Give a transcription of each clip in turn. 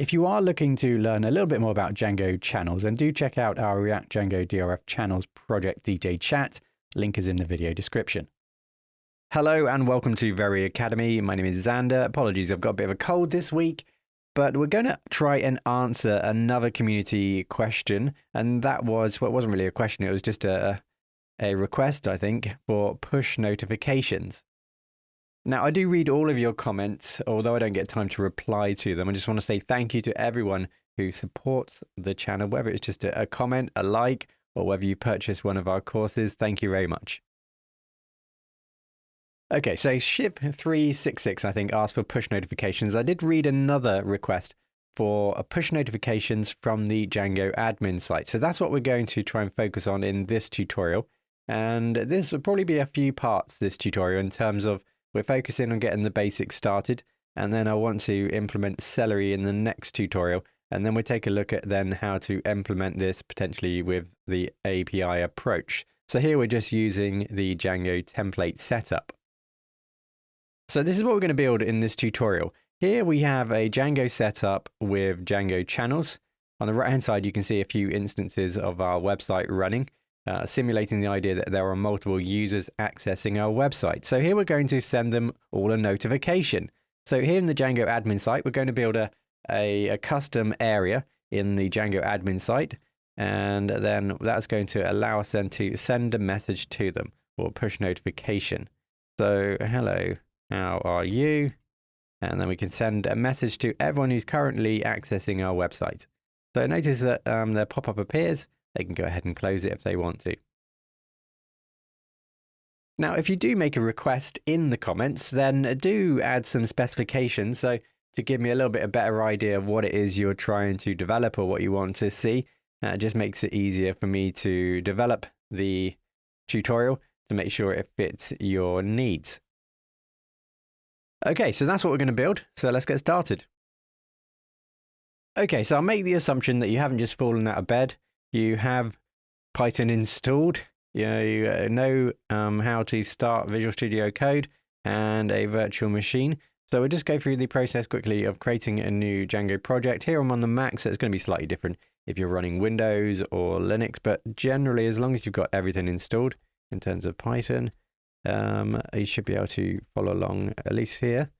If you are looking to learn a little bit more about Django channels, then do check out our React Django DRF channels project DJ chat. Link is in the video description. Hello and welcome to Very Academy. My name is Xander. Apologies, I've got a bit of a cold this week, but we're going to try and answer another community question. And that was, well, it wasn't really a question, it was just a request, I think, for push notifications. Now, I do read all of your comments, although I don't get time to reply to them. I just want to say thank you to everyone who supports the channel, whether it's just a comment, a like, or whether you purchase one of our courses. Thank you very much. Okay, so Ship366, I think, asked for push notifications. I did read another request for a push notifications from the Django admin site. So that's what we're going to try and focus on in this tutorial. And this will probably be a few parts, this tutorial, in terms of we're focusing on getting the basics started, and then I want to implement Celery in the next tutorial, and then we'll take a look at then how to implement this potentially with the API approach. So here we're just using the Django template setup. So this is what we're going to build in this tutorial. Here we have a Django setup with Django channels. On the right hand side you can see a few instances of our website running. Simulating the idea that there are multiple users accessing our website. So here we're going to send them all a notification. So here in the Django admin site, we're going to build a custom area in the Django admin site. And then that's going to allow us then to send a message to them or push notification. So hello, how are you? And then we can send a message to everyone who's currently accessing our website. So notice that their pop-up appears. They can go ahead and close it if they want to. Now, if you do make a request in the comments, then do add some specifications. So to give me a little bit of better idea of what it is you're trying to develop or what you want to see, it just makes it easier for me to develop the tutorial to make sure it fits your needs. Okay, so that's what we're going to build. So let's get started. Okay, so I'll make the assumption that you haven't just fallen out of bed. You have Python installed, you know how to start Visual Studio Code and a virtual machine. So we'll just go through the process quickly of creating a new Django project. Here I'm on the Mac, so it's going to be slightly different if you're running Windows or Linux, but generally as long as you've got everything installed in terms of Python, you should be able to follow along at least here.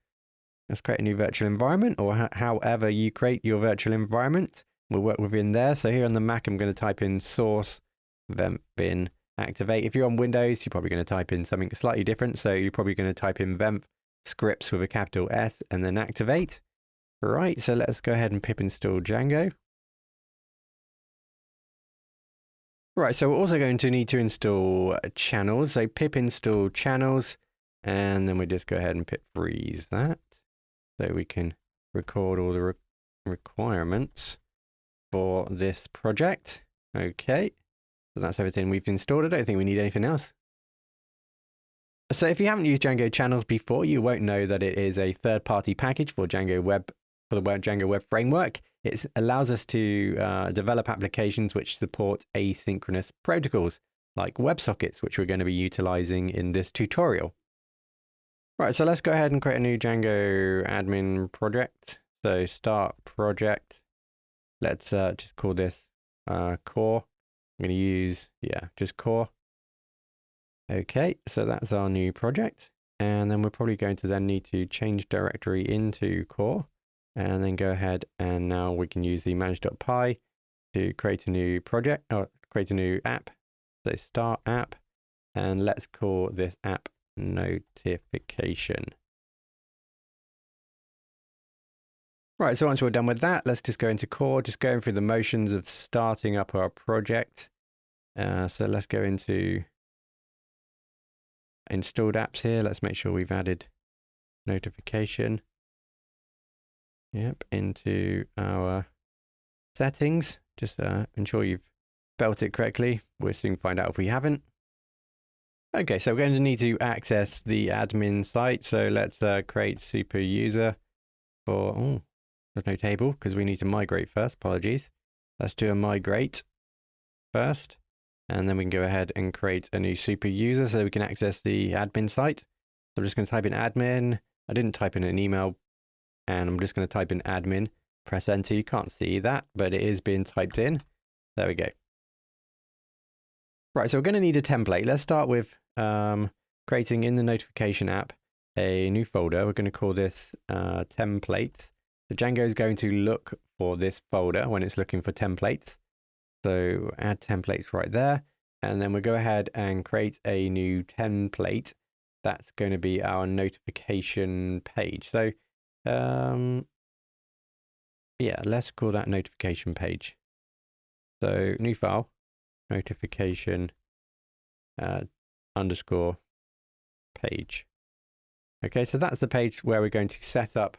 Let's create a new virtual environment, or however you create your virtual environment. We'll work within there. So here on the Mac, I'm going to type in source vent bin activate. If you're on Windows, you're probably going to type in something slightly different. So you're probably going to type in vent scripts with a capital S and then activate. Right, so let's go ahead and pip install Django. Right, so we're also going to need to install channels. So pip install channels, and then we just go ahead and pip freeze that. So we can record all the requirements for this project. Okay, so that's everything we've installed. I don't think we need anything else. So if you haven't used Django channels before, you won't know that it is a third-party package for Django Web, for the Django Web Framework. It allows us to develop applications which support asynchronous protocols like WebSockets, which we're going to be utilizing in this tutorial. Right, so let's go ahead and create a new Django admin project. So start project. Let's just call this core. I'm going to use, just core. Okay, so that's our new project. And then we're probably going to then need to change directory into core. And then go ahead and now we can use the manage.py to create a new project, or create a new app. So start app, and let's call this app notification. Right, so once we're done with that, let's just go into core, just going through the motions of starting up our project. So let's go into installed apps here. Let's make sure we've added notification. Yep, into our settings. Just ensure you've spelled it correctly. We'll soon find out if we haven't. Okay, so we're going to need to access the admin site. So let's create super user for, there's no table because we need to migrate first. Apologies. Let's do a migrate first. And then we can go ahead and create a new super user so we can access the admin site. So I'm just going to type in admin. I didn't type in an email, and I'm just going to type in admin. Press enter. You can't see that, but it is being typed in. There we go. Right, so we're going to need a template. Let's start with creating in the notification app a new folder. We're going to call this templates. So Django is going to look for this folder when it's looking for templates. So add templates right there. And then we'll go ahead and create a new template. That's going to be our notification page. So yeah, let's call that notification page. So new file, notification underscore page. Okay, so that's the page where we're going to set up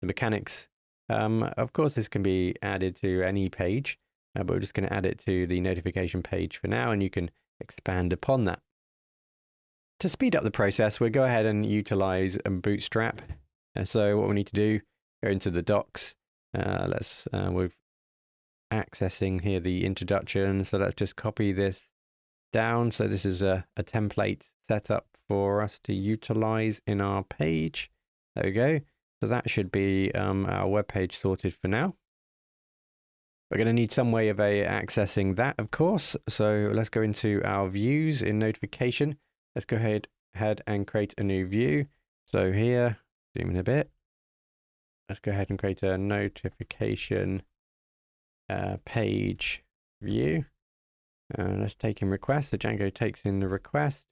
the mechanics. Of course, this can be added to any page, but we're just going to add it to the notification page for now, and you can expand upon that. To speed up the process, we'll go ahead and utilize Bootstrap. So what we need to do, go into the docs. We're accessing here the introduction. So let's just copy this down. So this is a template set up for us to utilize in our page. There we go. So that should be our web page sorted for now. We're going to need some way of accessing that, of course. So let's go into our views in notification. Let's go ahead and create a new view. So here, zoom in a bit. Let's go ahead and create a notification page view. Let's take in request. So Django takes in the request,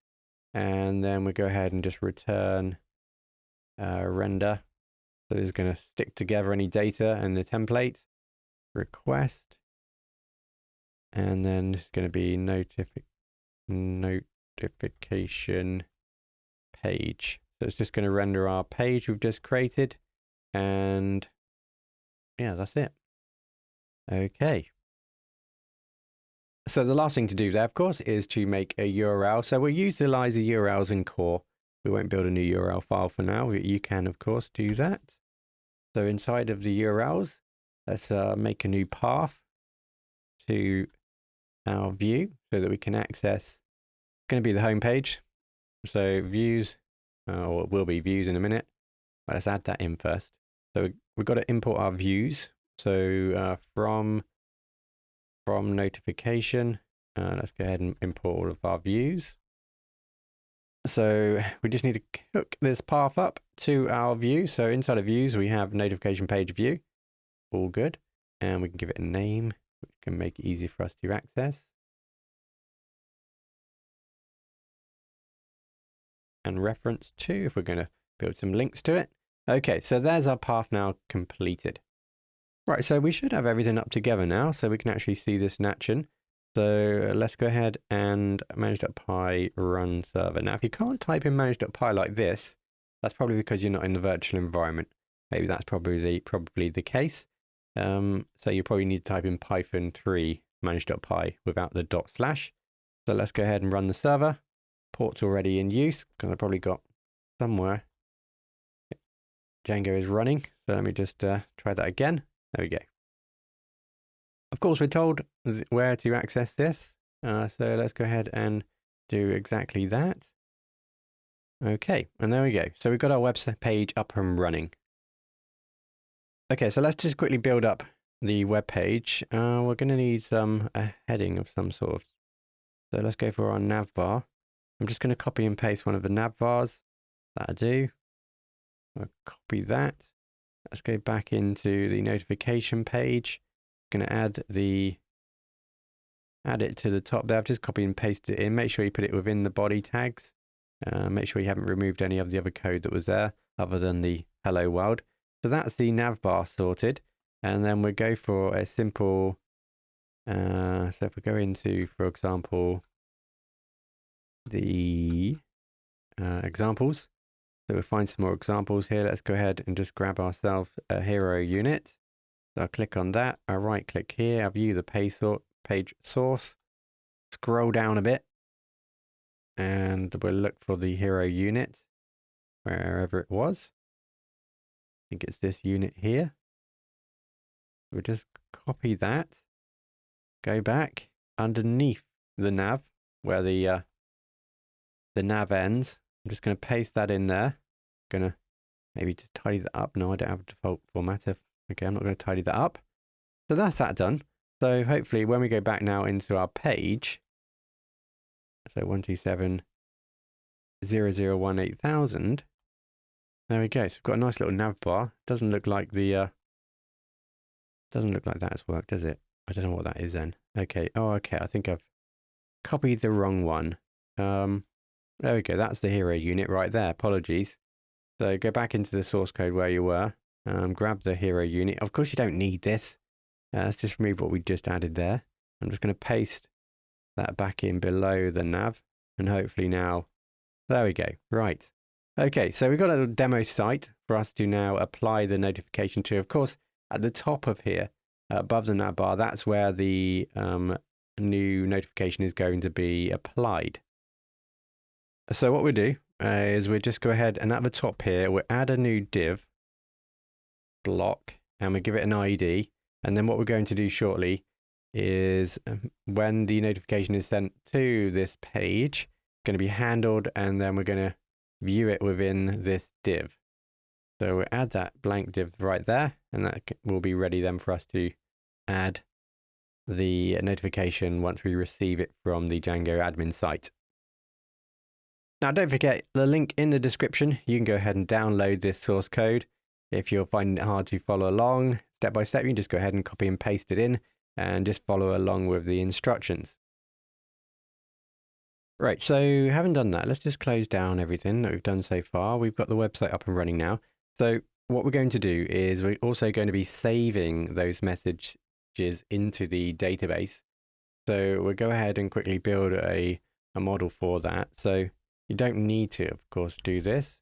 and then we go ahead and just return render. So it's going to stick together any data in the template request, and then this is going to be notification page. So it's just going to render our page we've just created, and yeah, that's it. Okay. So the last thing to do there, of course, is to make a URL. So we'll utilize the URLs in core. We won't build a new URL file for now. You can, of course, do that. So inside of the URLs, let's make a new path to our view so that we can access. It's going to be the home page. So views, or it will be views in a minute. But let's add that in first. So we've got to import our views. So from notification, let's go ahead and import all of our views. So we just need to hook this path up to our view. So inside of views, we have notification page view. All good. And we can give it a name, which can make it easy for us to access. And reference to, if we're going to build some links to it. Okay, so there's our path now completed. Right, so we should have everything up together now, so we can actually see this in action. So let's go ahead and manage.py run server. Now, if you can't type in manage.py like this, that's probably because you're not in the virtual environment. Maybe that's probably the case. So you probably need to type in Python 3 manage.py without the /. So let's go ahead and run the server. Port's already in use because I probably got somewhere. Django is running. So let me just try that again. There we go. Of course, we're told where to access this. So let's go ahead and do exactly that. Okay, and there we go. So we've got our website page up and running. Okay, so let's just quickly build up the web page. We're going to need a heading of some sort. So let's go for our nav bar. I'm just going to copy and paste one of the nav bars. That'll do. I'll copy that. Let's go back into the notification page. Going to add it to the top there. I've just copied and pasted it in. Make sure you put it within the body tags. Make sure you haven't removed any of the other code that was there other than the hello world. So that's the nav bar sorted. And then we'll go for a simple, so if we go into, for example, the examples. So we'll find some more examples here. Let's go ahead and just grab ourselves a hero unit. So I'll click on that. I'll right click here. I'll view the page source. Scroll down a bit. And we'll look for the hero unit wherever it was. I think it's this unit here. We'll just copy that. Go back underneath the nav where the nav ends. I'm just going to paste that in there. Going to maybe just tidy that up. No, I don't have a default formatter. Okay, I'm not going to tidy that up. So that's that done. So hopefully when we go back now into our page, so 127.0018000, there we go. So we've got a nice little nav bar. Doesn't look like the doesn't look like that has worked, does it? I don't know what that is then. Okay. Oh, okay. I think I've copied the wrong one. There we go. That's the hero unit right there. Apologies. So go back into the source code where you were. Grab the hero unit. Of course, you don't need this. Let's just remove what we just added there. I'm just going to paste that back in below the nav. And hopefully now, there we go. Right. Okay, so we've got a little demo site for us to now apply the notification to. Of course, at the top of here, above the nav bar, that's where the new notification is going to be applied. So what we do is we just go ahead and at the top here, we'll add a new div block and we give it an ID. And then what we're going to do shortly is when the notification is sent to this page, it's going to be handled and then we're going to view it within this div. So we'll add that blank div right there and that will be ready then for us to add the notification once we receive it from the Django admin site. Now don't forget the link in the description. You can go ahead and download this source code. If you're finding it hard to follow along step by step, you can just go ahead and copy and paste it in and just follow along with the instructions. Right, so having done that, let's just close down everything that we've done so far. We've got the website up and running now. So what we're going to do is we're also going to be saving those messages into the database. So we'll go ahead and quickly build a model for that. So you don't need to, of course, do this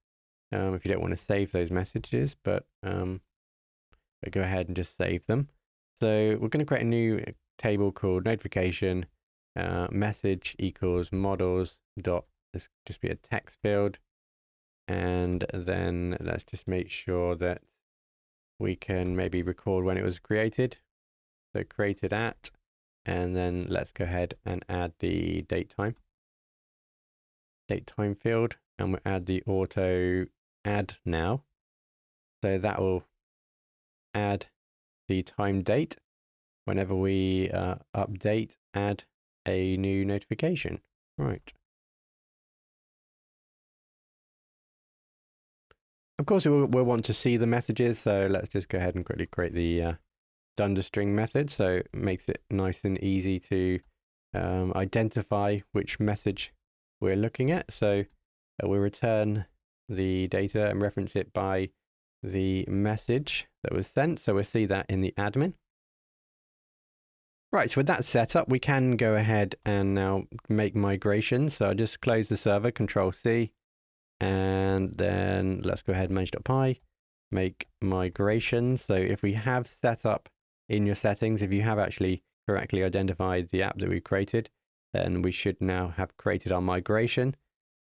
if you don't want to save those messages, but we'll go ahead and just save them. So we're going to create a new table called notification message equals models dot, this just be a text field, and then let's just make sure that we can maybe record when it was created. So created at, and then let's go ahead and add the date time field, and we'll add the auto add now. So that will add the time date whenever we update, add a new notification. Right. Of course, we'll want to see the messages, so let's just go ahead and quickly create the understring method. So it makes it nice and easy to identify which message we're looking at. So we'll return the data and reference it by the message that was sent. So we'll see that in the admin. Right, so with that set up, we can go ahead and now make migrations. So I'll just close the server, Control C, and then let's go ahead and manage.py, make migrations. So if we have set up in your settings, if you have actually correctly identified the app that we created, then we should now have created our migration.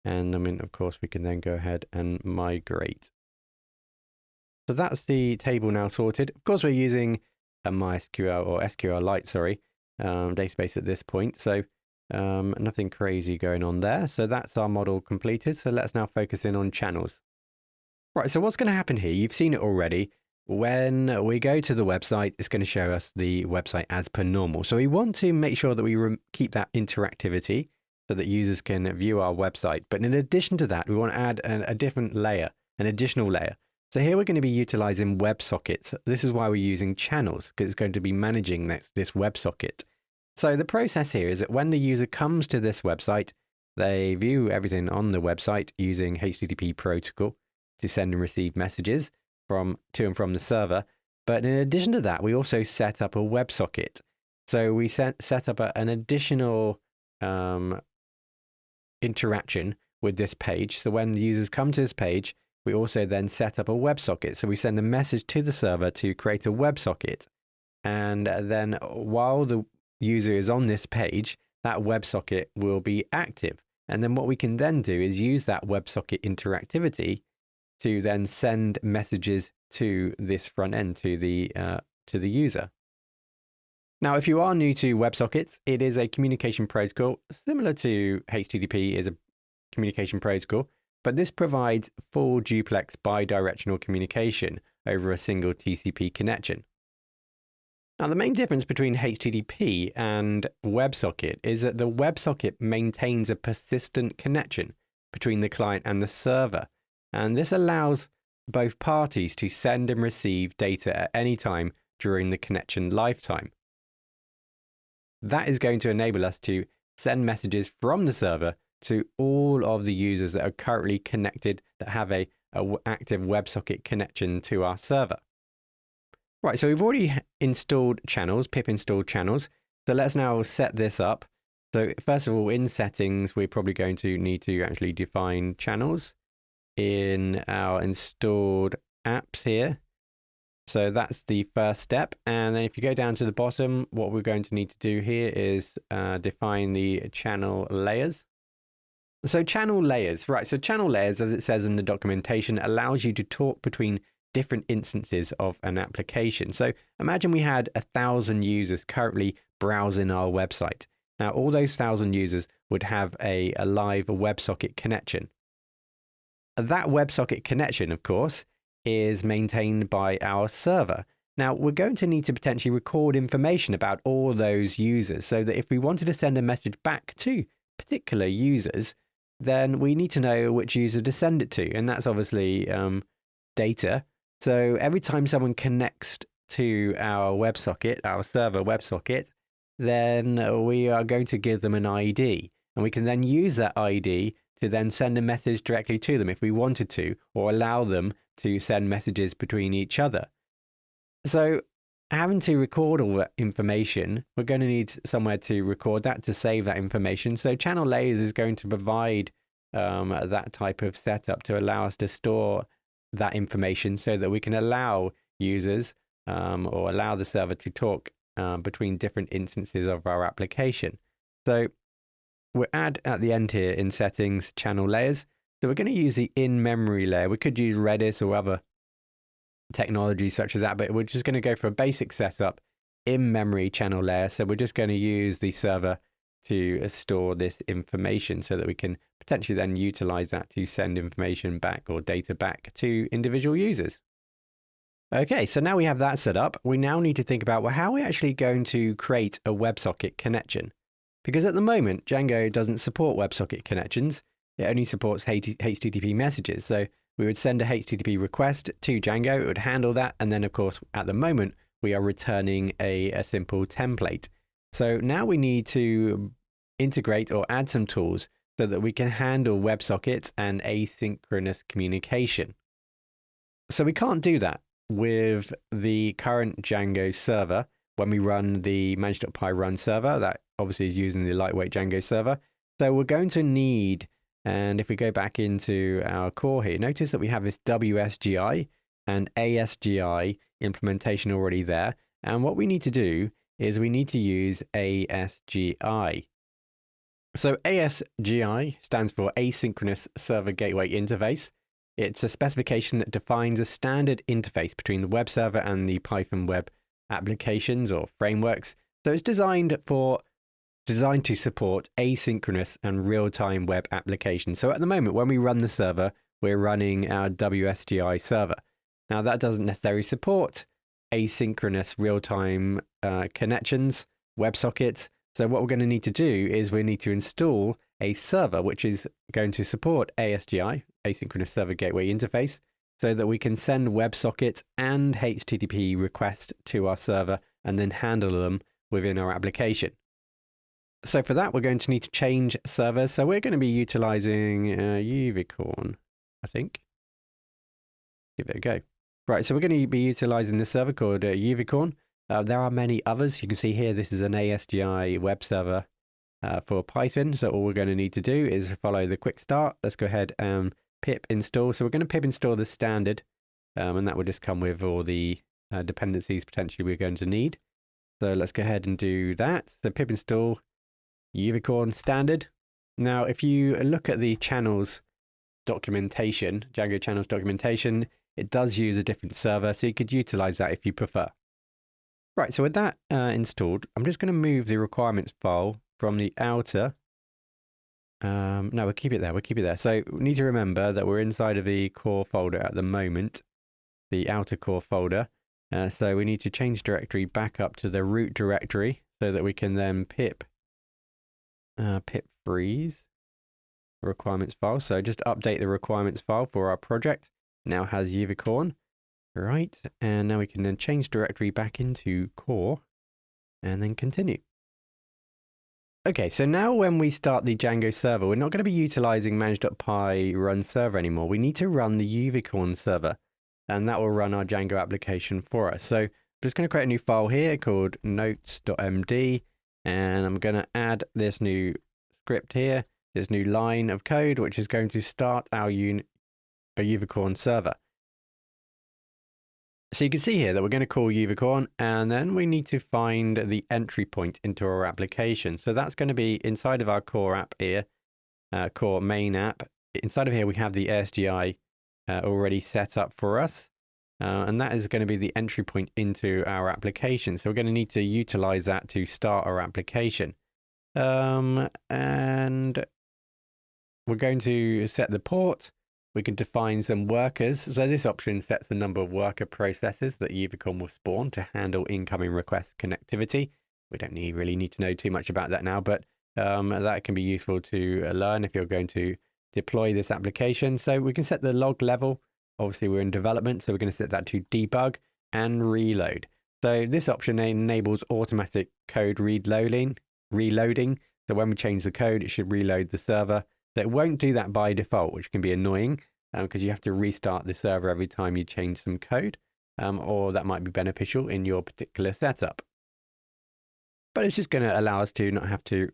And I mean, of course, we can then go ahead and migrate. So that's the table now sorted. Of course, we're using a MySQL or SQLite, database at this point. So nothing crazy going on there. So that's our model completed. So let's now focus in on channels. Right, so what's going to happen here? You've seen it already. When we go to the website, it's going to show us the website as per normal. So we want to make sure that we keep that interactivity so that users can view our website. But in addition to that, we want to add a different layer, an additional layer. So here we're going to be utilizing WebSockets. This is why we're using channels, because it's going to be managing this WebSocket. So the process here is that when the user comes to this website, they view everything on the website using HTTP protocol to send and receive messages to and from the server. But in addition to that, we also set up a WebSocket. So we set up an additional interaction with this page. So when the users come to this page, we also then set up a WebSocket. So we send a message to the server to create a WebSocket. And then while the user is on this page, that WebSocket will be active. And then what we can then do is use that WebSocket interactivity to then send messages to this front end, to the user. Now, if you are new to WebSockets, it is a communication protocol similar to HTTP is a communication protocol, but this provides full duplex bidirectional communication over a single TCP connection. Now, the main difference between HTTP and WebSocket is that the WebSocket maintains a persistent connection between the client and the server, and this allows both parties to send and receive data at any time during the connection lifetime. That is going to enable us to send messages from the server to all of the users that are currently connected that have a active WebSocket connection to our server. Right, so we've already installed channels, pip installed channels. So let's now set this up. So first of all, in settings, we're probably going to need to actually define channels in our installed apps here. So that's the first step. And then if you go down to the bottom, what we're going to need to do here is define the channel layers. So channel layers, right. So channel layers, as it says in the documentation, allows you to talk between different instances of an application. So imagine we had 1,000 users currently browsing our website. Now, all those 1,000 users would have a live WebSocket connection. That WebSocket connection, of course, is maintained by our server. Now, we're going to need to potentially record information about all those users so that if we wanted to send a message back to particular users, then we need to know which user to send it to. And that's obviously data. So every time someone connects to our WebSocket, our server WebSocket, then we are going to give them an ID. And we can then use that ID to then send a message directly to them if we wanted to, or allow them to send messages between each other. So having to record all that information, we're going to need somewhere to record that, to save that information. So channel layers is going to provide that type of setup to allow us to store that information so that we can allow users or allow the server to talk between different instances of our application. So we'll add at the end here in settings, channel layers. So we're going to use the in-memory layer. We could use Redis or other technology such as that, but we're just going to go for a basic setup in-memory channel layer. So we're just going to use the server to store this information so that we can potentially then utilize that to send information back or data back to individual users. Okay, so now we have that set up. We now need to think about, well, how are we actually going to create a WebSocket connection? Because at the moment, Django doesn't support WebSocket connections. It only supports HTTP messages. So we would send a HTTP request to Django. It would handle that. And then, of course, at the moment, we are returning a simple template. So now we need to integrate or add some tools so that we can handle WebSockets and asynchronous communication. So we can't do that with the current Django server when we run the manage.py run server. That obviously is using the lightweight Django server. So we're going to need, and if we go back into our core here, notice that we have this WSGI and ASGI implementation already there. And what we need to do is we need to use ASGI. So ASGI stands for Asynchronous Server Gateway Interface. It's a specification that defines a standard interface between the web server and the Python web applications or frameworks. So it's designed to support asynchronous and real-time web applications. So at the moment, when we run the server, we're running our WSGI server. Now that doesn't necessarily support asynchronous real-time connections, WebSockets. So what we're going to need to do is we need to install a server which is going to support ASGI, Asynchronous Server Gateway Interface, so that we can send WebSockets and HTTP requests to our server and then handle them within our application. So for that, we're going to need to change servers. So we're going to be utilizing Udemy, I think. Give it a go. Right, so we're going to be utilizing the server called Udemy. There are many others. You can see here, this is an ASGI web server for Python. So all we're going to need to do is follow the quick start. Let's go ahead and pip install. So we're going to pip install the standard, and that will just come with all the dependencies potentially we're going to need. So let's go ahead and do that. So pip install Udemy standard. Now, if you look at the channels documentation, Django channels documentation, it does use a different server, so you could utilize that if you prefer. Right, so with that installed, I'm just going to move the requirements file from the outer. No, we'll keep it there. We'll keep it there. So we need to remember that we're inside of the core folder at the moment. the outer core folder. So we need to change directory back up to the root directory so that we can then pip freeze requirements file. So just update the requirements file for our project. Now has Unicorn. Right, and now we can then change directory back into core and then continue. Okay, so now when we start the Django server, we're not going to be utilizing manage.py run server anymore. We need to run the Unicorn server, and that will run our Django application for us. So I'm just going to create a new file here called notes.md, and I'm going to add this new script here, this new line of code, which is going to start our Unicorn server. So you can see here that we're going to call Unicorn, and then we need to find the entry point into our application. So that's going to be inside of our core app here, core main app. Inside of here, we have the ASGI already set up for us. And that is going to be the entry point into our application. So we're going to need to utilize that to start our application. And we're going to set the port. We can define some workers. So this option sets the number of worker processes that Unicorn will spawn to handle incoming request connectivity. We don't really need to know too much about that now, but that can be useful to learn if you're going to deploy this application. So we can set the log level. Obviously, we're in development, so we're going to set that to debug and reload. So this option enables automatic code reloading. So when we change the code, it should reload the server. So it won't do that by default, which can be annoying because you have to restart the server every time you change some code, or that might be beneficial in your particular setup. But it's just going to allow us to not have to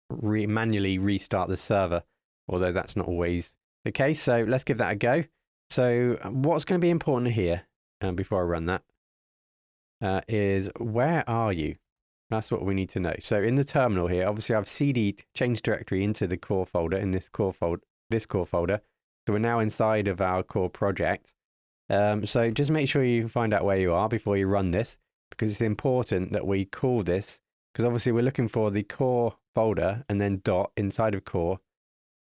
manually restart the server, although that's not always the case. So let's give that a go. So what's going to be important here, before I run that, is where are you? That's what we need to know. So in the terminal here, obviously I've cd'd change directory into the core folder in this core folder. So we're now inside of our core project. So just make sure you find out where you are before you run this, because it's important that we call this, because obviously we're looking for the core folder and then dot inside of core,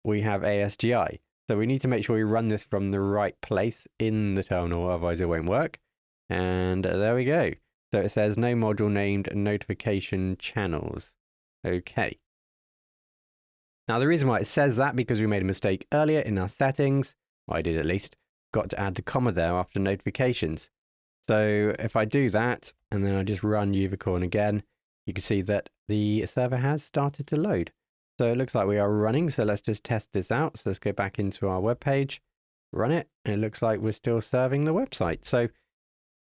we have ASGI. So we need to make sure we run this from the right place in the terminal, otherwise it won't work. And there we go. So it says no module named notification channels. Okay. Now the reason why it says that, because we made a mistake earlier in our settings, well, I did at least, got to add the comma there after notifications. So if I do that, and then I just run Unicorn again, you can see that the server has started to load. So it looks like we are running, so let's just test this out. So let's go back into our web page, run it, and it looks like we're still serving the website. So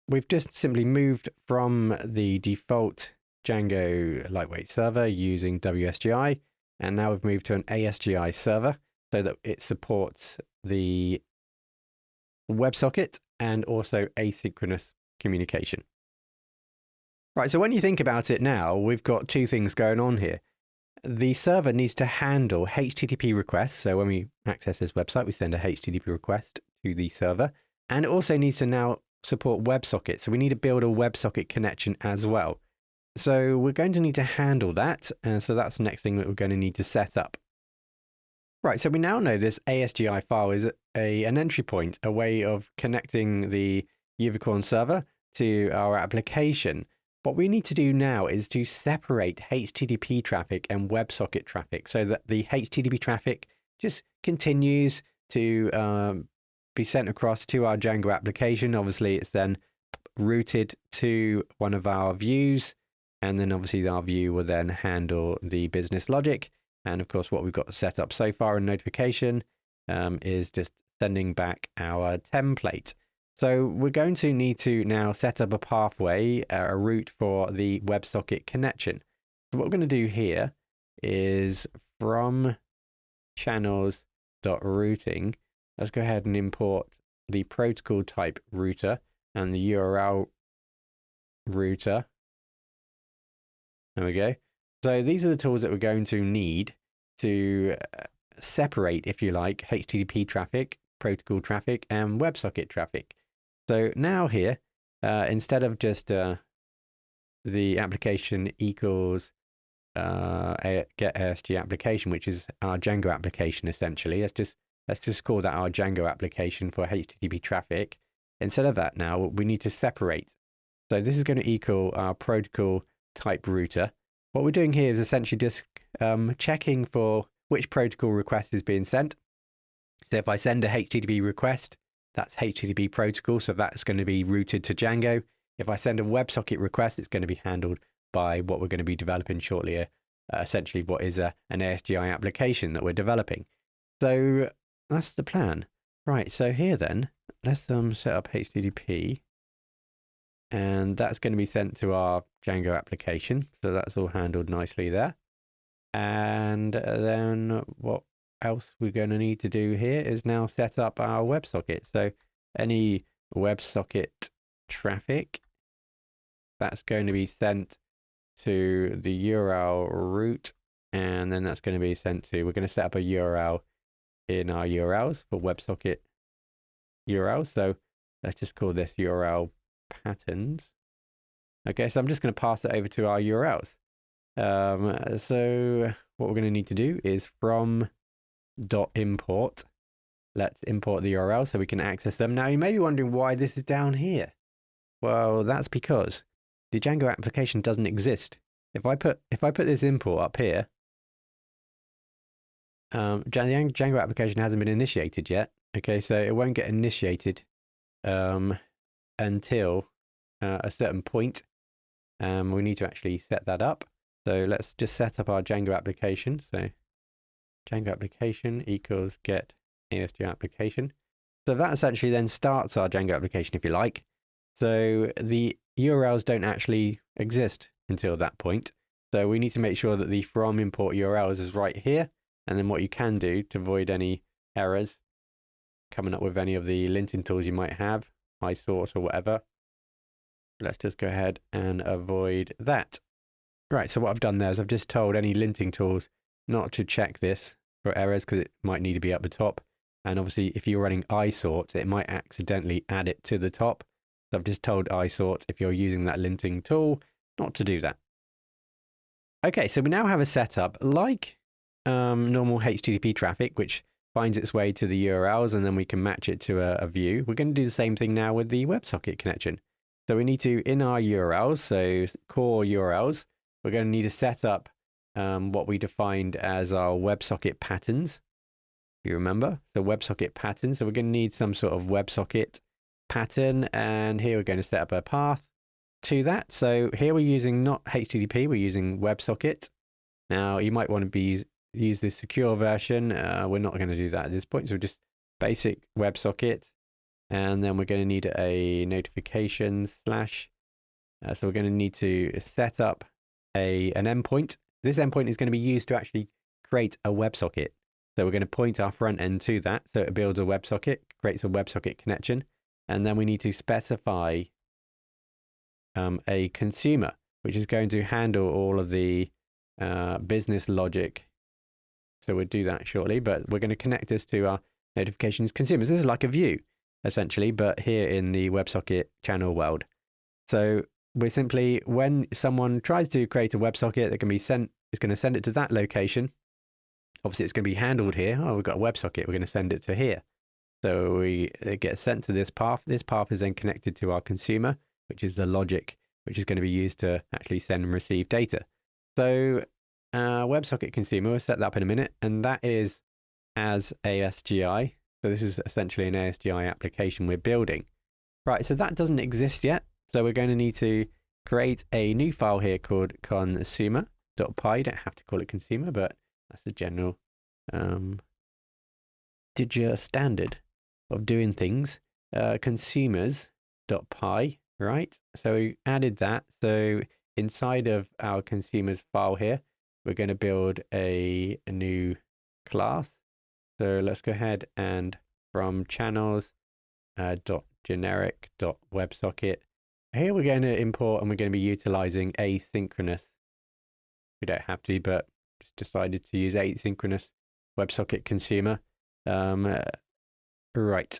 we've just simply moved from the default Django lightweight server using WSGI, and now we've moved to an ASGI server so that it supports the WebSocket and also asynchronous communication. Right, so when you think about it now, we've got two things going on here. The server needs to handle HTTP requests. So when we access this website, we send a HTTP request to the server, and it also needs to now support WebSocket. So we need to build a WebSocket connection as well. So we're going to need to handle that. And so that's the next thing that we're going to need to set up. Right, so we now know this ASGI file is an entry point, a way of connecting the Unicorn server to our application. What we need to do now is to separate HTTP traffic and WebSocket traffic so that the HTTP traffic just continues to be sent across to our Django application. Obviously, it's then routed to one of our views, and then obviously our view will then handle the business logic. And of course, what we've got set up so far in notification is just sending back our template. So we're going to need to now set up a pathway, a route for the WebSocket connection. So what we're going to do here is from channels.routing, let's go ahead and import the protocol type router and the URL router. There we go. So these are the tools that we're going to need to separate, if you like, HTTP traffic, protocol traffic, and WebSocket traffic. So now here, instead of just the application equals get ASG application, which is our Django application essentially, let's just call that our Django application for HTTP traffic. instead of that now, we need to separate. So this is going to equal our protocol type router. What we're doing here is essentially just checking for which protocol request is being sent. So if I send a HTTP request, that's HTTP protocol, so that's going to be routed to Django. If I send a WebSocket request, it's going to be handled by what we're going to be developing shortly, essentially what is an ASGI application that we're developing. So that's the plan. Right, so here then, let's set up HTTP, and that's going to be sent to our Django application. So that's all handled nicely there. And then what else we're going to need to do here is now set up our WebSocket. So any WebSocket traffic, that's going to be sent to the URL root, and then that's going to be sent to, we're going to set up a URL in our URLs for WebSocket URLs. So let's just call this URL patterns. Okay, so I'm just going to pass it over to our URLs. So what we're going to need to do is from .import, let's import the URL so we can access them. Now you may be wondering why this is down here. Well, that's because the Django application doesn't exist. If I put this import up here, Django application hasn't been initiated yet. Okay, so it won't get initiated until a certain point. We need to actually set that up. So let's just set up our Django application. So Django application equals get ASGI application. So that essentially then starts our Django application, if you like. So the URLs don't actually exist until that point. So we need to make sure that the from import URLs is right here. And then what you can do to avoid any errors coming up with any of the linting tools you might have, iSort or whatever, let's just go ahead and avoid that. Right, so what I've done there is I've just told any linting tools not to check this for errors because it might need to be up the top. And obviously, if you're running iSort, it might accidentally add it to the top. So I've just told iSort, if you're using that linting tool, not to do that. Okay, so we now have a setup like normal HTTP traffic, which finds its way to the URLs, and then we can match it to a view. We're going to do the same thing now with the WebSocket connection. So we need to, in our URLs, so core URLs, we're going to need to set up what we defined as our WebSocket patterns. If you remember, so WebSocket patterns. So we're going to need some sort of WebSocket pattern, and here we're going to set up a path to that. So here we're using not HTTP, we're using WebSocket. Now you might want to use the secure version. We're not going to do that at this point. So just basic WebSocket, and then we're going to need a notification slash. So we're going to need to set up an endpoint. This endpoint is going to be used to actually create a WebSocket. So we're going to point our front end to that. So it builds a WebSocket, creates a WebSocket connection. And then we need to specify a consumer, which is going to handle all of the business logic. So we'll do that shortly, but we're going to connect this to our notifications consumers. This is like a view, essentially, but here in the WebSocket channel world. So we're simply, when someone tries to create a WebSocket that can be sent, it's going to send it to that location. Obviously, it's going to be handled here. Oh, we've got a WebSocket. We're going to send it to here. So it gets sent to this path. This path is then connected to our consumer, which is the logic, which is going to be used to actually send and receive data. So WebSocket consumer, we'll set that up in a minute, and that is as ASGI. So this is essentially an ASGI application we're building. Right, so that doesn't exist yet. So we're going to need to create a new file here called consumer.py. You don't have to call it consumer, but that's the general standard of doing things. Consumers.py, right? So we added that. So inside of our consumers file here, we're going to build a new class. So let's go ahead and from channels .generic.websocket. Here we're going to import, and we're going to be utilizing asynchronous. We don't have to, but just decided to use asynchronous WebSocket consumer. Right.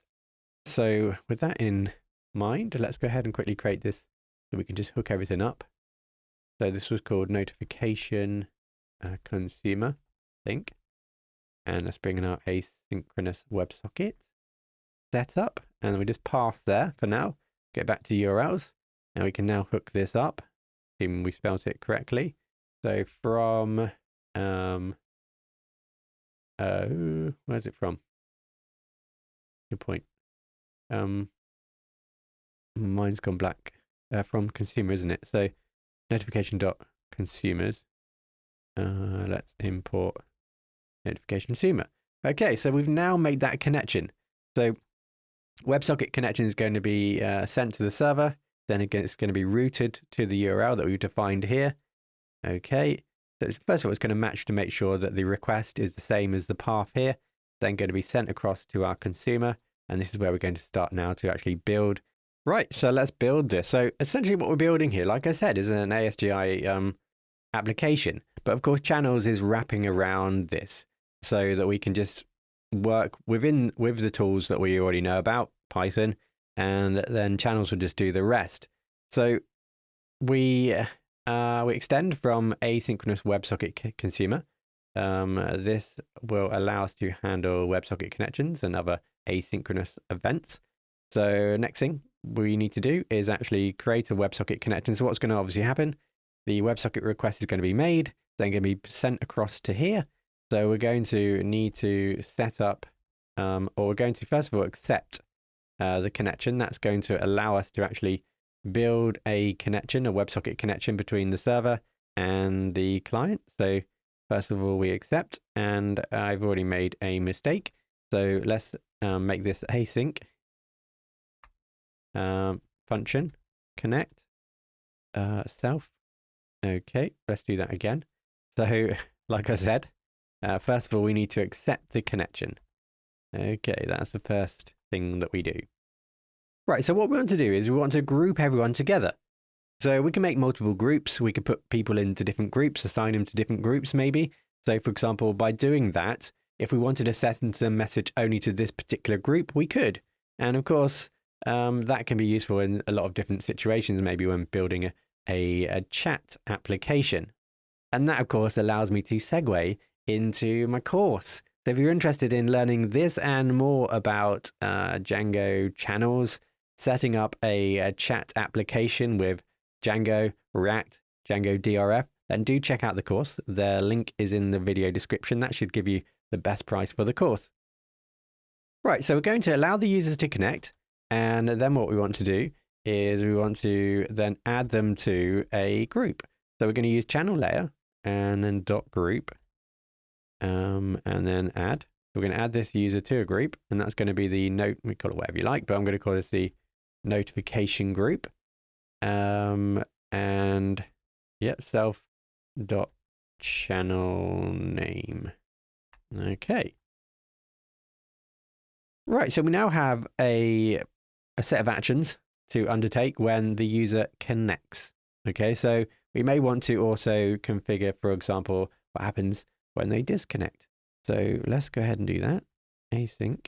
So with that in mind, let's go ahead and quickly create this so we can just hook everything up. So this was called notification consumer, I think. And let's bring in our asynchronous WebSocket setup. and we just pass there for now. Get back to URLs, and we can now hook this up. Assuming we spelled it correctly. So from where's it from? Good point. Mine's gone black. From consumer, isn't it? So notification.consumers. Let's import notification consumer. Okay, so we've now made that connection. So WebSocket connection is going to be sent to the server. Then again, it's going to be routed to the URL that we've defined here. Okay, so first of all, it's going to match to make sure that the request is the same as the path here. Then going to be sent across to our consumer. And this is where we're going to start now to actually build. Right, so let's build this. So essentially what we're building here, like I said, is an ASGI application. But of course, channels is wrapping around this so that we can just work with the tools that we already know about, Python, and then channels will just do the rest. So we extend from asynchronous WebSocket consumer. This will allow us to handle WebSocket connections and other asynchronous events. So next thing we need to do is actually create a WebSocket connection. So what's going to obviously happen, the WebSocket request is going to be made, then going to be sent across to here. So we're going to need to set up, or we're going to first of all accept the connection. That's going to allow us to actually build a connection, a WebSocket connection between the server and the client. So first of all, we accept, and I've already made a mistake. So let's make this async function connect self. Okay, let's do that again. So like I said, first of all, we need to accept the connection. Okay, that's the first thing that we do. Right, so what we want to do is we want to group everyone together. So we can make multiple groups. We could put people into different groups, assign them to different groups maybe. So for example, by doing that, if we wanted to send a message only to this particular group, we could. And of course, that can be useful in a lot of different situations, maybe when building a chat application. And that, of course, allows me to segue into my course. So if you're interested in learning this and more about Django channels, setting up a chat application with Django, React, Django DRF, then do check out the course. The link is in the video description. That should give you the best price for the course. Right, so we're going to allow the users to connect. And then what we want to do is we want to then add them to a group. So we're going to use channel layer and then dot group and then add. We're going to add this user to a group, and that's going to be the note, we call it whatever you like, but I'm going to call this the notification group. And yep, self dot channel name. Okay. Right, so we now have a set of actions to undertake when the user connects. Okay, so we may want to also configure, for example, what happens when they disconnect. So let's go ahead and do that. Async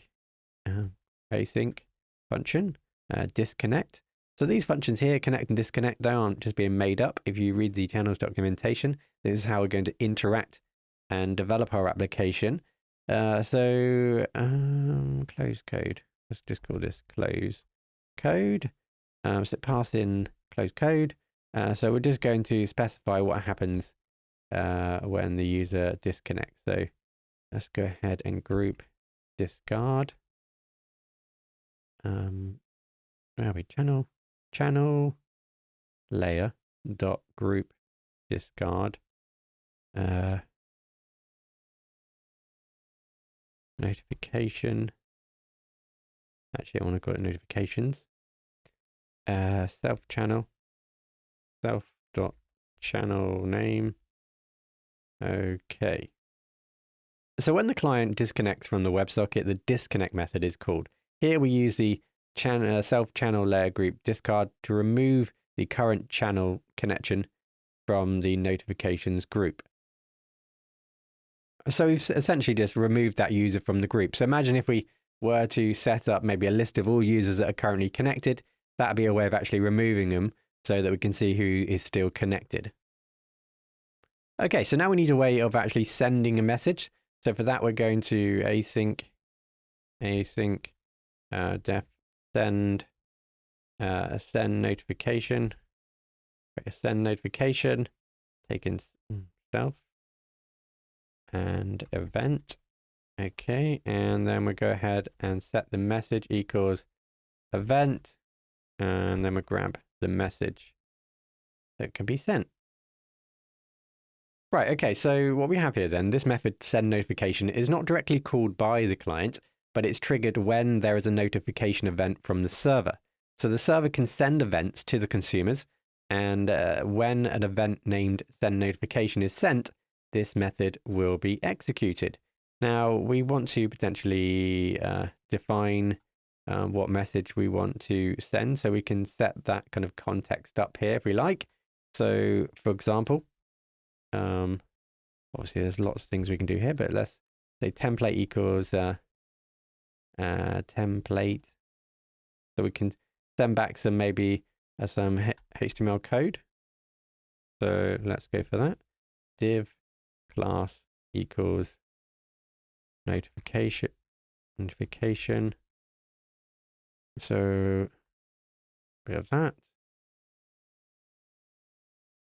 function, disconnect. So these functions here, connect and disconnect, they aren't just being made up. If you read the channels documentation, this is how we're going to interact and develop our application. Close code. Let's just call this close code. So pass in close code. So we're just going to specify what happens when the user disconnects. So let's go ahead and group discard. Where are we? Channel layer dot group discard notification. Actually, I want to call it notifications. Self dot channel name. Okay. So when the client disconnects from the WebSocket, the disconnect method is called. Here we use the self channel layer group discard to remove the current channel connection from the notifications group. So we've essentially just removed that user from the group. So imagine if we were to set up maybe a list of all users that are currently connected, that'd be a way of actually removing them so that we can see who is still connected. Okay, so now we need a way of actually sending a message. So for that, we're going to async def send send notification, create a send notification, taking self and event. Okay, and then we go ahead and set the message equals event, and then we grab the message that can be sent. Right, okay, so what we have here then, this method send notification is not directly called by the client, but it's triggered when there is a notification event from the server. So the server can send events to the consumers, and when an event named send notification is sent, this method will be executed. Now, we want to potentially define what message we want to send, so we can set that kind of context up here if we like. So, for example, obviously there's lots of things we can do here, but let's say template equals template. So we can send back some maybe some HTML code. So let's go for that. Div class equals notification. So we have that.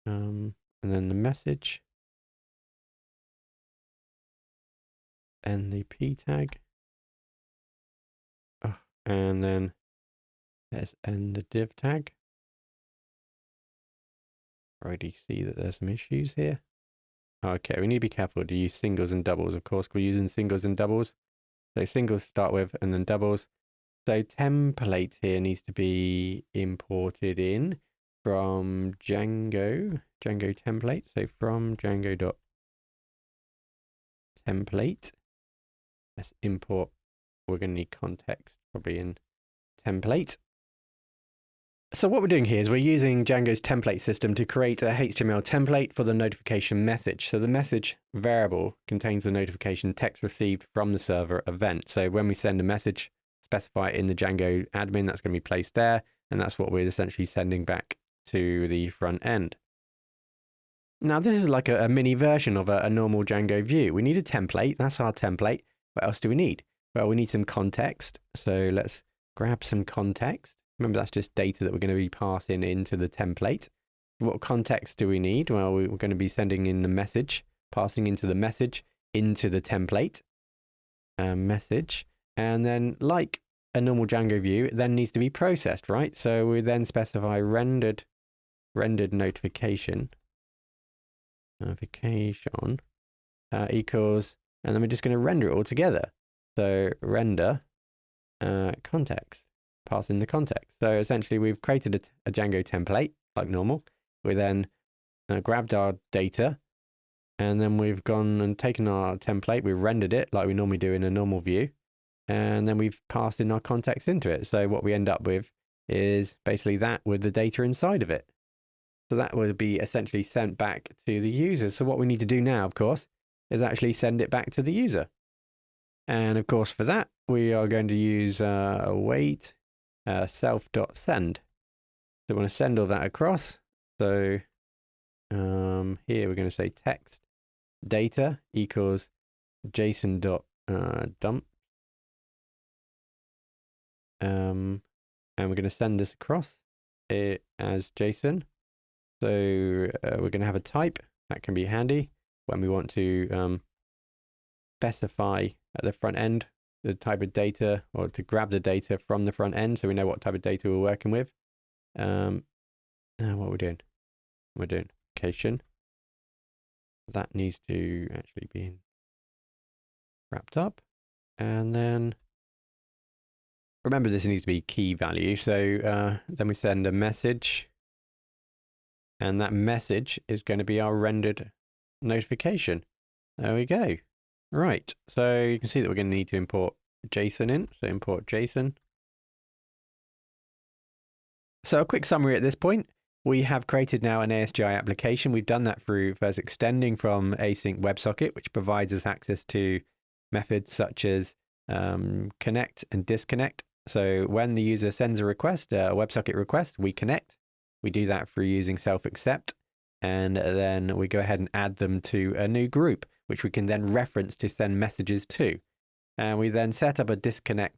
And then the message and the p tag. Oh, and then let's end the div tag. Already see that there's some issues here. Okay, we need to be careful to use singles and doubles. Of course, we're using singles and doubles. So singles start with and then doubles. So template here needs to be imported in from Django template. So from Django.template. Let's import. We're going to need context probably in template. So what we're doing here is we're using Django's template system to create a HTML template for the notification message. So the message variable contains the notification text received from the server event. So when we send a message, specify it in the Django admin, that's going to be placed there. And that's what we're essentially sending back to the front end. Now this is like a mini version of a normal Django view. We need a template. That's our template. What else do we need? Well, we need some context. So let's grab some context. Remember, that's just data that we're going to be passing into the template. What context do we need? Well, we're going to be sending in the message, passing into the message into the template message. And then like a normal Django view, it then needs to be processed, right? So we then specify rendered notification equals, and then we're just going to render it all together. So render context. Pass in the context. So essentially we've created a Django template like normal. We then grabbed our data, and then we've gone and taken our template, we've rendered it like we normally do in a normal view, and then we've passed in our context into it. So what we end up with is basically that with the data inside of it. So that would be essentially sent back to the user. So what we need to do now, of course, is actually send it back to the user. And of course for that, we are going to use await self.send. So we want to send all that across. So here we're going to say text data equals JSON.dump. And we're going to send this across as JSON. So we're going to have a type that can be handy when we want to specify at the front end the type of data, or to grab the data from the front end so we know what type of data we're working with. What we're doing? We're doing location. That needs to actually be wrapped up. And then remember, this needs to be key value. So then we send a message, and that message is going to be our rendered notification. There we go. Right, so you can see that we're going to need to import JSON in. So import JSON. So a quick summary at this point. We have created now an ASGI application. We've done that through first extending from async WebSocket, which provides us access to methods such as connect and disconnect. So when the user sends a request, a WebSocket request, we connect. We do that through using self-accept. And then we go ahead and add them to a new group, which we can then reference to send messages to. And we then set up a disconnect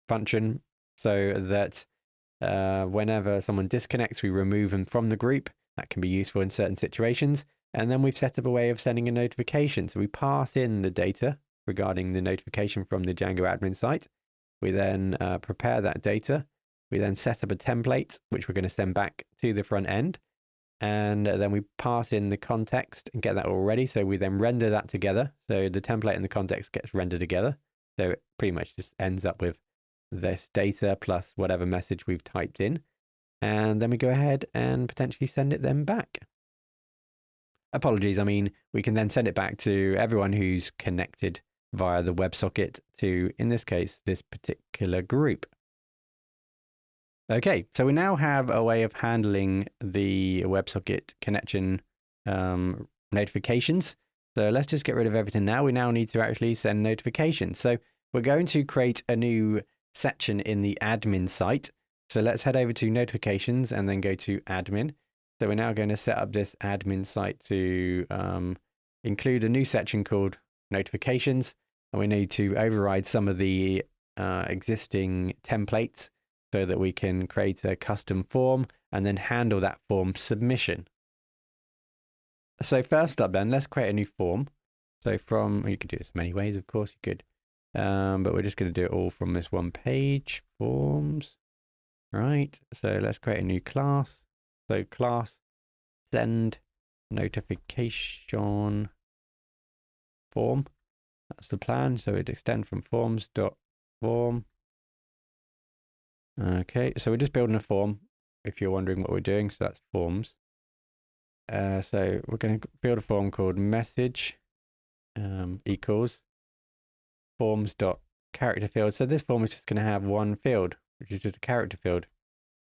function so that whenever someone disconnects, we remove them from the group. That can be useful in certain situations. And then we've set up a way of sending a notification. So we pass in the data regarding the notification from the Django admin site. We then prepare that data. We then set up a template, which we're going to send back to the front end. And then we pass in the context and get that all ready. So we then render that together. So the template and the context gets rendered together. So it pretty much just ends up with this data plus whatever message we've typed in. And then we go ahead and potentially send it then back. Apologies, I mean, we can then send it back to everyone who's connected via the WebSocket to, in this case, this particular group. Okay, so we now have a way of handling the WebSocket connection notifications. So let's just get rid of everything now. We now need to actually send notifications. So we're going to create a new section in the admin site. So let's head over to notifications and then go to admin. So we're now going to set up this admin site to include a new section called notifications. And we need to override some of the existing templates so that we can create a custom form and then handle that form submission. So first up then, let's create a new form. So you could do this many ways, of course you could. But we're just going to do it all from this one page, forms. Right, so let's create a new class. So class send notification form. That's the plan. So we'd extend from forms.form. Okay, so we're just building a form if you're wondering what we're doing. So that's forms. So we're going to build a form called message equals forms.character field. So this form is just going to have one field, which is just a character field.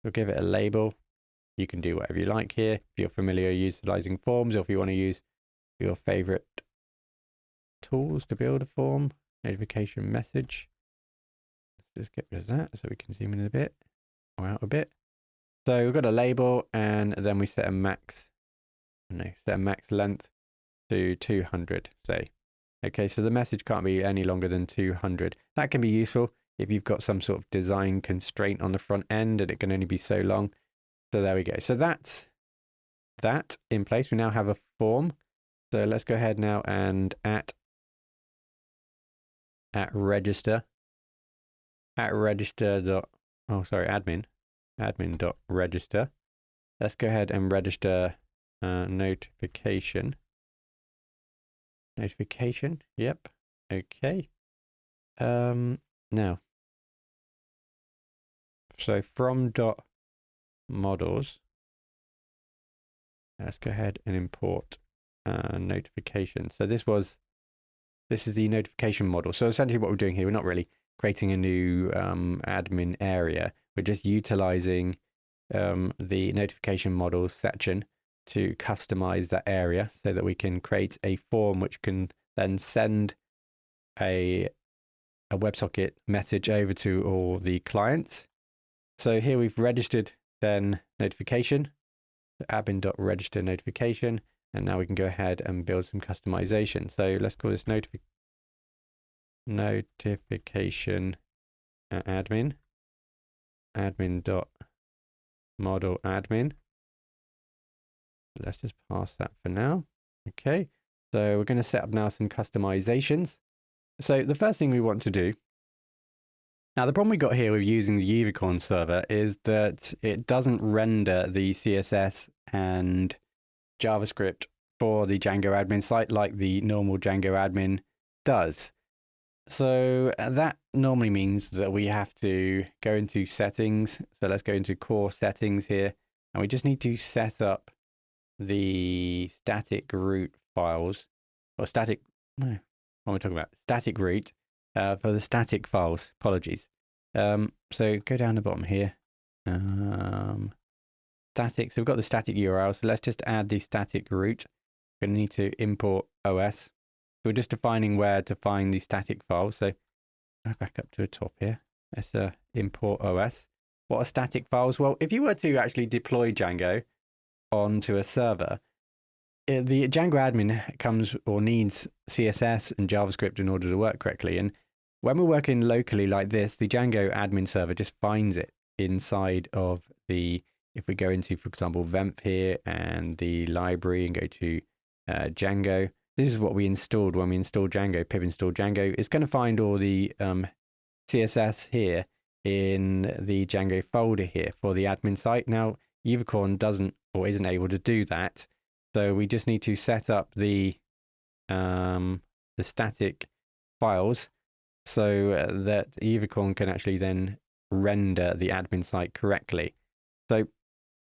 We'll give it a label. You can do whatever you like here. If you're familiar utilizing forms, or if you want to use your favorite tools to build a form, notification message. Let's just get rid of that so we can zoom in a bit or out a bit. So we've got a label and then we set a max length to 200, say. Okay, so the message can't be any longer than 200. That can be useful if you've got some sort of design constraint on the front end and it can only be so long. So there we go. So that's that in place. We now have a form. So let's go ahead now and at register admin.register. Let's go ahead and register notification. Yep. Okay. Now, so from models, let's go ahead and import notification. So this is the notification model. So essentially what we're doing here, we're not really creating a new admin area. We're just utilizing the notification model section to customize that area so that we can create a form which can then send a WebSocket message over to all the clients. So here we've registered then notification, admin.register notification, and now we can go ahead and build some customization. So let's call this notification admin.model admin. Let's just pass that for now. Okay, so we're going to set up now some customizations. So the first thing we want to do, now the problem we got here with using the Unicorn server is that it doesn't render the CSS and JavaScript for the Django admin site like the normal Django admin does. So that normally means that we have to go into settings. So let's go into core settings here, and we just need to set up the static root files, or static, no, what am I talking about? Static root for the static files. Apologies. So go down the bottom here. Static. So we've got the static URL. So let's just add the static root. We're going to need to import OS. So we're just defining where to find the static files. So go back up to the top here. Let's import OS. What are static files? Well, if you were to actually deploy Django onto a server, the Django admin comes or needs CSS and JavaScript in order to work correctly. And when we're working locally like this, the Django admin server just finds it inside of the, if we go into, for example, Vemp here and the library and go to Django, this is what we installed when we installed Django, pip install Django. It's going to find all the CSS here in the Django folder here for the admin site. Now, Unicorn doesn't or isn't able to do that. So we just need to set up the static files so that Unicorn can actually then render the admin site correctly. So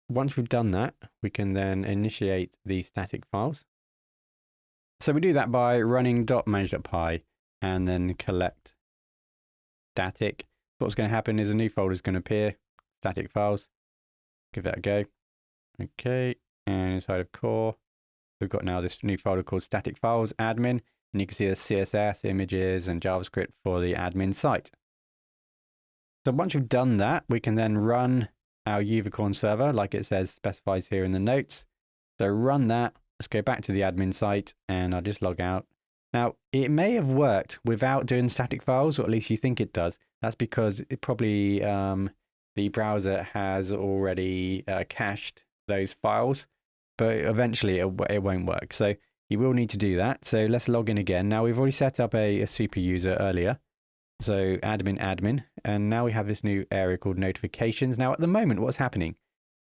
once we've done that, we can then initiate the static files. So we do that by running .manage.py and then collect static. What's going to happen is a new folder is going to appear, static files. Give that a go. Okay, and inside of core, we've got now this new folder called static files admin, and you can see the CSS, images, and JavaScript for the admin site. So once we've done that, we can then run our Unicorn server, like it says, specifies here in the notes. So run that. Let's go back to the admin site, and I'll just log out. Now, it may have worked without doing static files, or at least you think it does. That's because it probably the browser has already cached those files, but eventually it won't work. So you will need to do that. So let's log in again. Now we've already set up a super user earlier. So admin, and now we have this new area called notifications. Now at the moment, what's happening?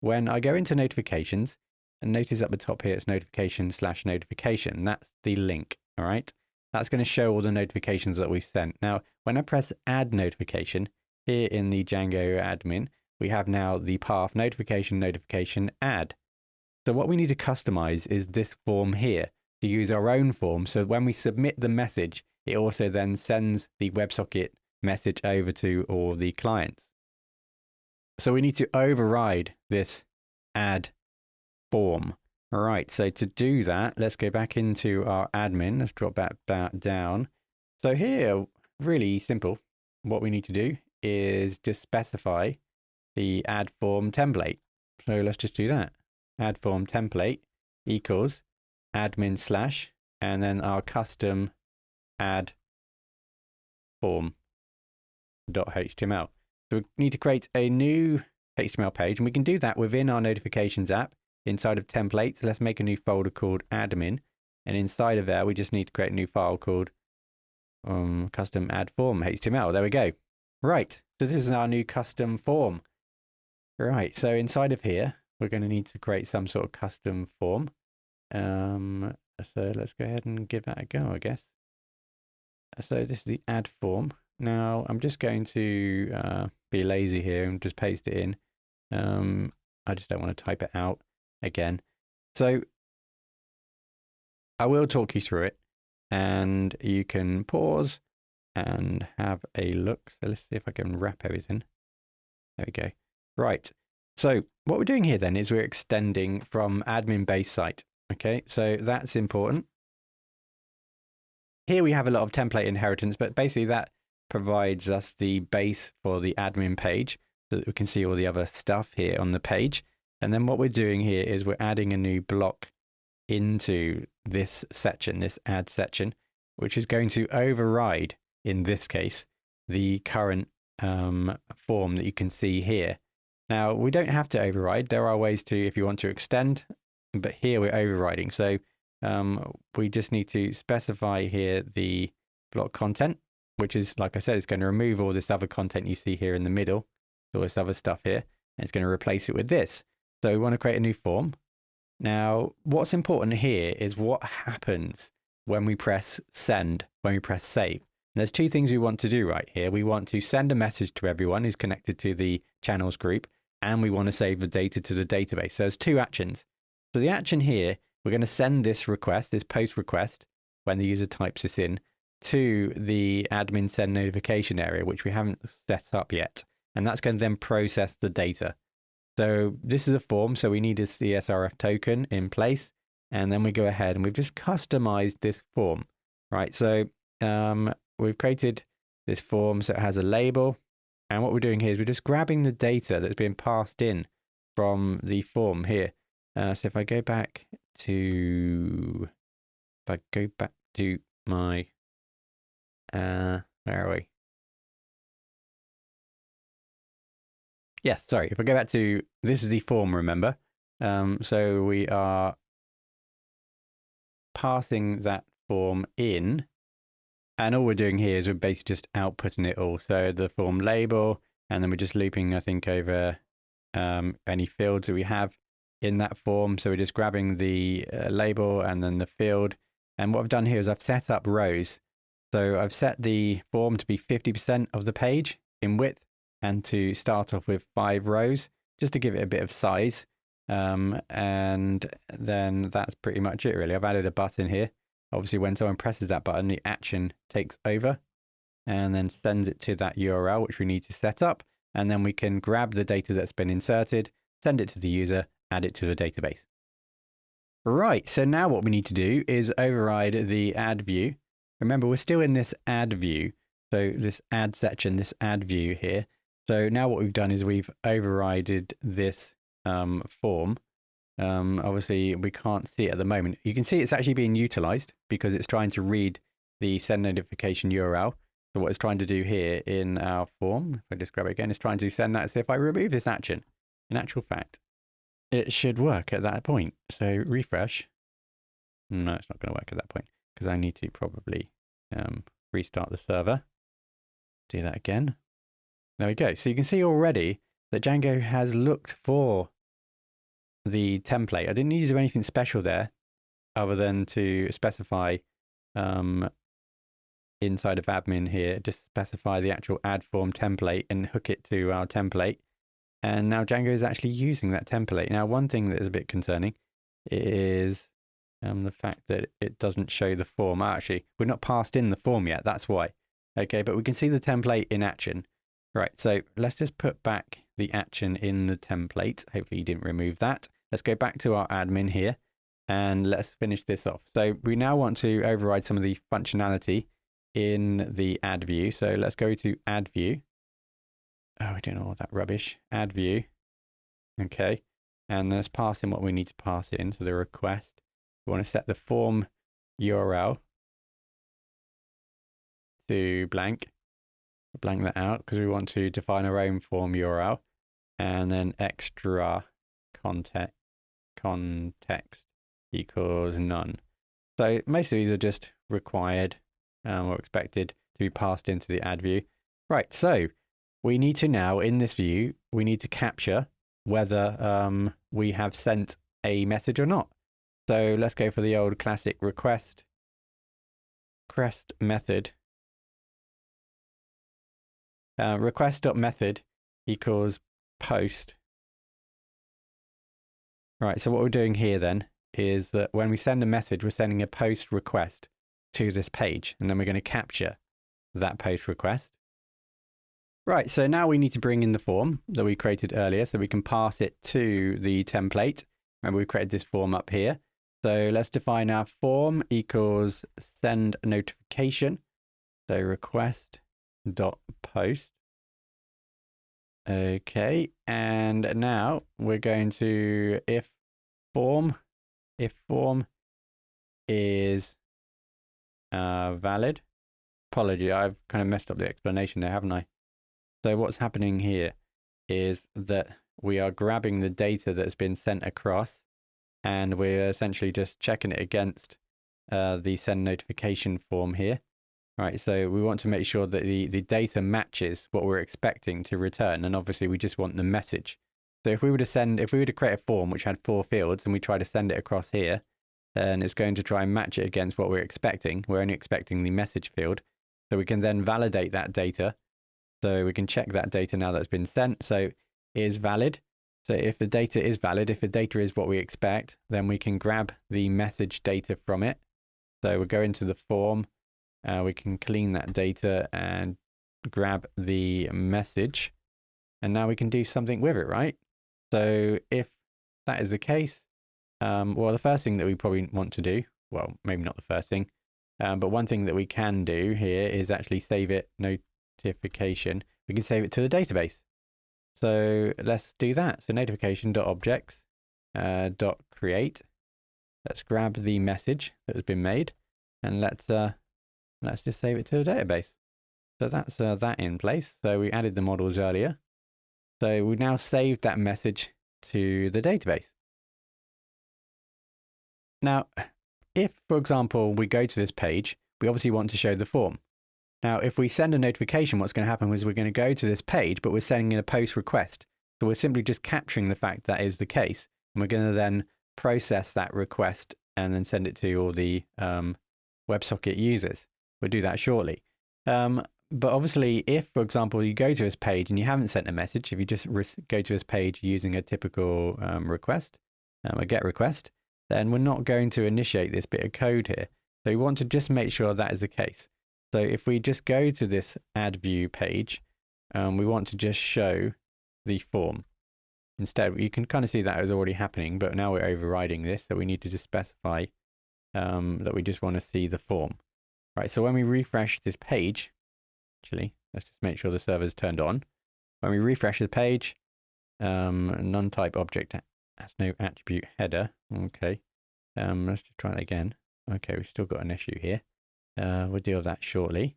When I go into notifications, and notice up the top here, it's notification/notification. That's the link, all right? That's going to show all the notifications that we sent. Now, when I press add notification, here in the Django admin, we have now the path notification add. So what we need to customize is this form here to use our own form. So when we submit the message, it also then sends the WebSocket message over to all the clients. So we need to override this add form. All right, so to do that, let's go back into our admin. Let's drop that down. So here, really simple. What we need to do is just specify the add form template. So let's just do that. Add form template equals admin slash, and then our custom add form .html. So we need to create a new HTML page, and we can do that within our notifications app. Inside of templates, let's make a new folder called admin, and inside of there we just need to create a new file called custom add form HTML. There we go. Right, so this is our new custom form. Right, so inside of here we're going to need to create some sort of custom form. So let's go ahead and give that a go, I guess. So this is the add form. Now I'm just going to be lazy here and just paste it in. I just don't want to type it out again. So I will talk you through it, and you can pause and have a look. So let's see if I can wrap everything. There we go. Right. So what we're doing here then is we're extending from admin base site. Okay, so that's important. Here we have a lot of template inheritance, but basically that provides us the base for the admin page so that we can see all the other stuff here on the page. And then what we're doing here is we're adding a new block into this section, this add section, which is going to override, in this case, the current form that you can see here. Now, we don't have to override. There are ways to, if you want to extend, but here we're overriding. So we just need to specify here the block content, which is, like I said, it's going to remove all this other content you see here in the middle, all this other stuff here, and it's going to replace it with this. So we want to create a new form. Now, what's important here is what happens when we press send, when we press save. And there's two things we want to do right here. We want to send a message to everyone who's connected to the channels group, and we want to save the data to the database. So there's two actions. So the action here, we're going to send this request, this post request, when the user types this in, to the admin send notification area, which we haven't set up yet. And that's going to then process the data. So this is a form, so we need a CSRF token in place, and then we go ahead and we've just customized this form, right? So we've created this form so it has a label, and what we're doing here is we're just grabbing the data that's been passed in from the form here. So if I go back to, my, where are we? Yes, sorry. If I go back to, this is the form, remember? So we are passing that form in, and all we're doing here is we're basically just outputting it all. So the form label, and then we're just looping, I think, over any fields that we have in that form. So we're just grabbing the label and then the field. And what I've done here is I've set up rows. So I've set the form to be 50% of the page in width and to start off with 5 rows just to give it a bit of size. And then that's pretty much it really. I've added a button here. Obviously when someone presses that button, the action takes over and then sends it to that URL, which we need to set up. And then we can grab the data that's been inserted, send it to the user, add it to the database. Right, so now what we need to do is override the add view. Remember, we're still in this add view. So this add section, this add view here. So now what we've done is we've overrided this form. Obviously, we can't see it at the moment. You can see it's actually being utilized because it's trying to read the send notification URL. So what it's trying to do here in our form, if I just grab it again, it's trying to send that. So if I remove this action, in actual fact, it should work at that point. So refresh. No, it's not going to work at that point because I need to probably restart the server. Do that again. There we go. So you can see already that Django has looked for the template. I didn't need to do anything special there other than to specify inside of admin here, just specify the actual add form template and hook it to our template. And now Django is actually using that template. Now, one thing that is a bit concerning is the fact that it doesn't show the form. Actually, we're not passed in the form yet. That's why. Okay, but we can see the template in action. Right, so let's just put back the action in the template. Hopefully you didn't remove that. Let's go back to our admin here and let's finish this off. So we now want to override some of the functionality in the add view. So let's go to add view. Oh, we don't know all that rubbish. Add view. Okay. And let's pass in what we need to pass in. So the request. We want to set the form URL to blank. Blank that out because we want to define our own form URL. And then extra context equals none. So most of these are just required or expected to be passed into the add view. Right, so we need to now, in this view, we need to capture whether we have sent a message or not. So let's go for the old classic request method. Request.method equals post. Right, so what we're doing here then is that when we send a message, we're sending a post request to this page, and then we're going to capture that post request. Right, so now we need to bring in the form that we created earlier so we can pass it to the template. Remember, we created this form up here. So let's define our form equals send notification. So request.post. Okay, and now we're going to if form is valid. Apology, I've kind of messed up the explanation there, haven't I? So what's happening here is that we are grabbing the data that's been sent across and we're essentially just checking it against the send notification form here. Right, so we want to make sure that the data matches what we're expecting to return, and obviously we just want the message. So if we were to create a form which had 4 fields and we try to send it across here, then it's going to try and match it against what we're expecting. We're only expecting the message field. So we can then validate that data. So we can check that data now that's been sent. So is valid. So if the data is valid, if the data is what we expect, then we can grab the message data from it. So we'll go into the form. We can clean that data and grab the message. And now we can do something with it, right? So if that is the case, well, the first thing that we probably want to do, well, maybe not the first thing, but one thing that we can do here is actually save it notification. We can save it to the database. So let's do that. So notification.objects .create. Let's grab the message that has been made and let's just save it to the database. So that's that in place. So we added the models earlier. So we've now saved that message to the database. Now, if, for example, we go to this page, we obviously want to show the form. Now, if we send a notification, what's going to happen is we're going to go to this page, but we're sending in a post request. So we're simply just capturing the fact that is the case. And we're going to then process that request and then send it to all the WebSocket users. We'll do that shortly. But obviously, if, for example, you go to this page and you haven't sent a message, if you just go to this page using a typical request, a GET request, then we're not going to initiate this bit of code here. So we want to just make sure that is the case. So if we just go to this add view page, we want to just show the form. Instead, you can kind of see that is already happening, but now we're overriding this. So we need to just specify that we just want to see the form. Right, so when we refresh this page, actually, let's just make sure the server's turned on. When we refresh the page, non-type object has no attribute header. Okay, let's just try that again. Okay, we've still got an issue here. We'll deal with that shortly.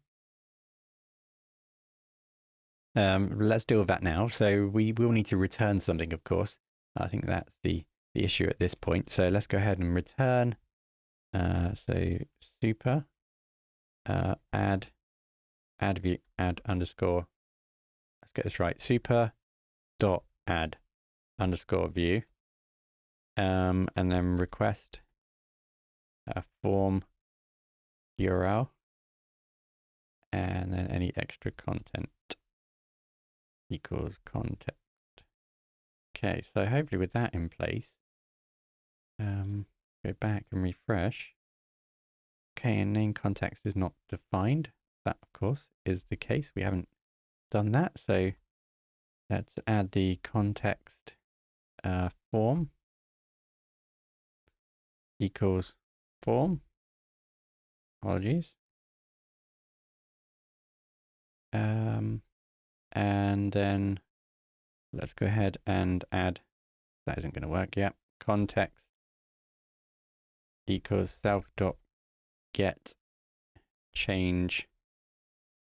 Let's deal with that now. So we will need to return something, of course. I think that's the issue at this point. So let's go ahead and return. So super add view add underscore. Let's get this right. Super dot add underscore view. And then request a form URL, and then any extra content equals context. Okay, so hopefully with that in place, go back and refresh. Okay, and name context is not defined. That, of course, is the case. We haven't done that, so let's add the context form equals form. Apologies. And then let's go ahead and add, that isn't going to work yet, context equals self.get change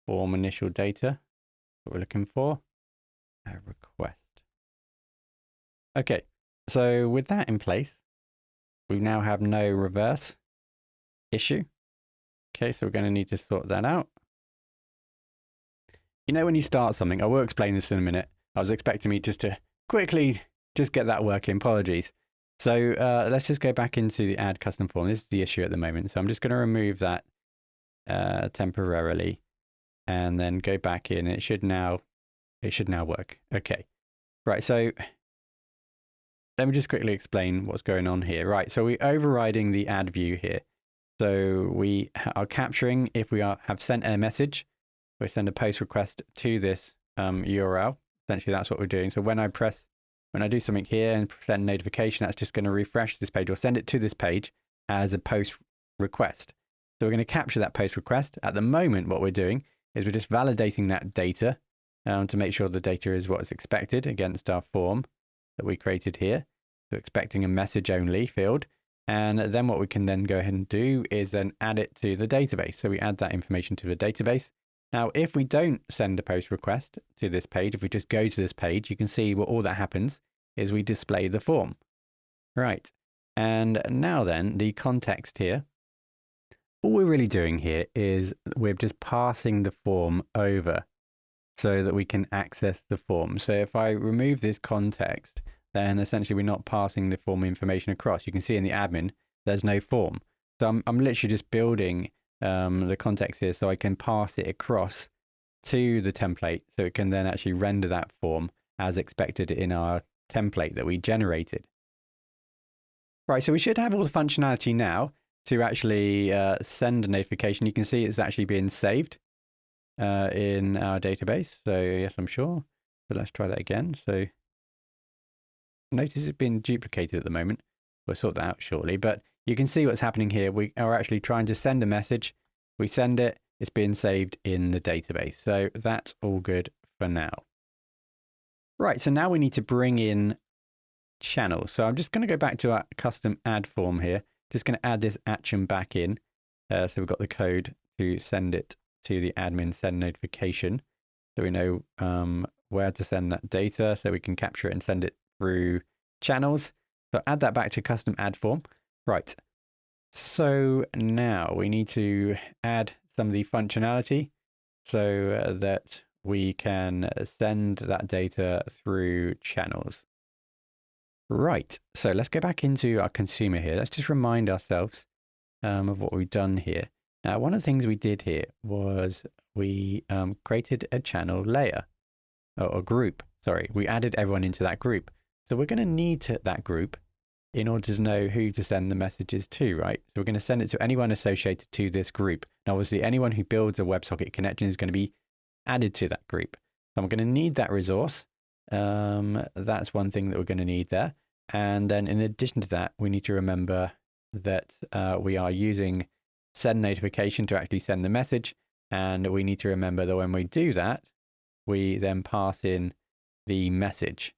form initial data, what we're looking for, a request. Okay, so with that in place, we now have no reverse issue. Okay, so we're going to need to sort that out. You know, when you start something, I will explain this in a minute. I was expecting me just to quickly just get that working. Apologies. So let's just go back into the add custom form. This is the issue at the moment. So I'm just going to remove that temporarily and then go back in. It should now work. Okay. Right. So let me just quickly explain what's going on here. Right. So we're overriding the add view here. So we are capturing if we have sent a message, we send a post request to this URL. Essentially, that's what we're doing. So when I do something here and send notification, that's just going to refresh this page or send it to this page as a post request. So we're going to capture that post request. At the moment, what we're doing is we're just validating that data to make sure the data is what is expected against our form that we created here. So expecting a message only field. And then what we can then go ahead and do is then add it to the database. So we add that information to the database. Now, if we don't send a post request to this page, if we just go to this page, you can see what all that happens is we display the form. Right. And now then the context here, all we're really doing here is we're just passing the form over so that we can access the form. So if I remove this context, then essentially we're not passing the form information across. You can see in the admin, there's no form. So I'm literally just building the context here so I can pass it across to the template so it can then actually render that form as expected in our template that we generated. Right, so we should have all the functionality now to actually send a notification. You can see it's actually being saved in our database. So yes, I'm sure. But let's try that again. So notice it's been duplicated at the moment. We'll sort that out shortly, but you can see what's happening here. We are actually trying to send a message. We send it, it's being saved in the database. So that's all good for now. Right, so now we need to bring in channels. So I'm just going to go back to our custom add form here. Just going to add this action back in. So we've got the code to send it to the admin send notification. So we know where to send that data so we can capture it and send it through channels. So add that back to custom add form. Right. So now we need to add some of the functionality so that we can send that data through channels. Right. So let's go back into our consumer here. Let's just remind ourselves of what we've done here. Now, one of the things we did here was we created a channel layer or group. Sorry, we added everyone into that group. So we're going to need that group in order to know who to send the messages to, right? So we're going to send it to anyone associated to this group. Now, obviously, anyone who builds a WebSocket connection is going to be added to that group. So I'm going to need that resource. That's one thing that we're going to need there. And then in addition to that, we need to remember that we are using send notification to actually send the message. And we need to remember that when we do that, we then pass in the message.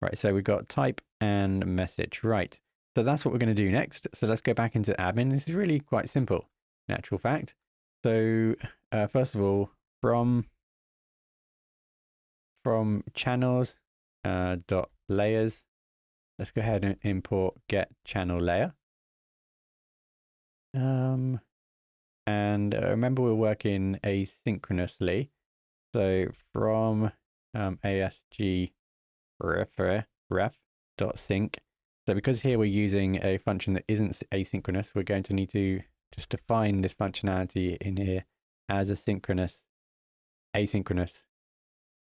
Right, so we've got type and message. Right, so that's what we're going to do next. So let's go back into admin. This is really quite simple, in actual fact. So first of all, from channels dot layers, let's go ahead and import get channel layer. And remember we're working asynchronously. So from asg ref.sync. So because here we're using a function that isn't asynchronous, we're going to need to just define this functionality in here as a asynchronous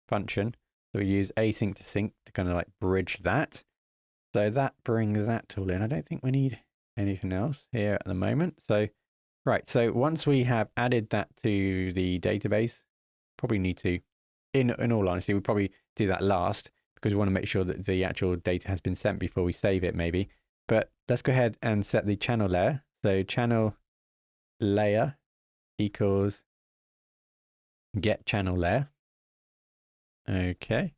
function. So we use async to sync to kind of like bridge that. So that brings that tool in. I don't think we need anything else here at the moment. So right, so once we have added that to the database, probably need to, in all honesty, we probably do that last because we want to make sure that the actual data has been sent before we save it maybe. But let's go ahead and set the channel layer. So channel layer equals get channel layer. Okay.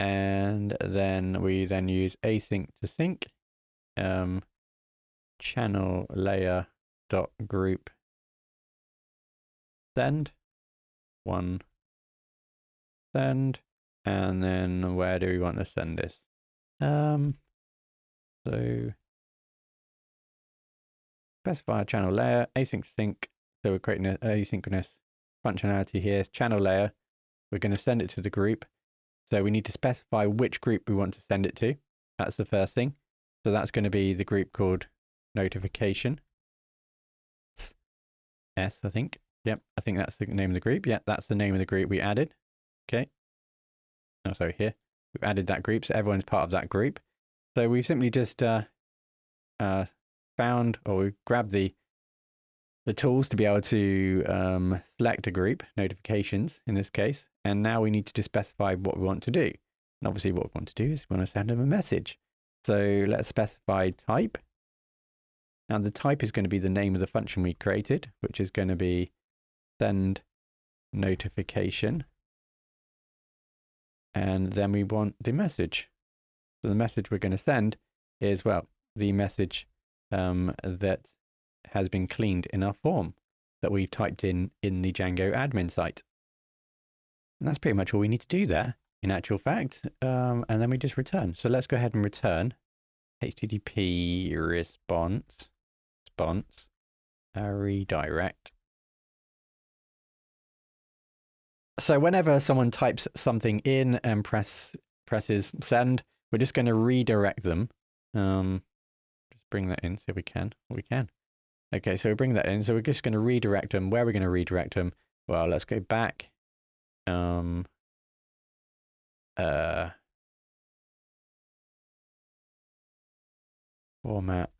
And then we then use async to sync. Channel layer dot group send one send, and then where do we want to send this? So specify a channel layer, async sync. So we're creating an asynchronous functionality here. Channel layer, we're going to send it to the group. So we need to specify which group we want to send it to. That's the first thing. So that's going to be the group called notification. S, I think. Yep, I think that's the name of the group. Yeah, that's the name of the group we added. Okay. Oh, sorry, here. We've added that group, so everyone's part of that group. So we've simply just found, or we've grabbed the tools to be able to select a group, notifications in this case, and now we need to just specify what we want to do. And obviously what we want to do is we want to send them a message. So let's specify type. Now the type is going to be the name of the function we created, which is going to be send notification. And then we want the message. So the message we're going to send is, well, the message that has been cleaned in our form that we've typed in the Django admin site. And that's pretty much all we need to do there, in actual fact. And then we just return. So let's go ahead and return HTTP response redirect. So whenever someone types something in and presses send, we're just going to redirect them. Just bring that in, see if we can. We can. Okay, so we bring that in. So we're just going to redirect them. Where are we going to redirect them? Well, let's go back. Format.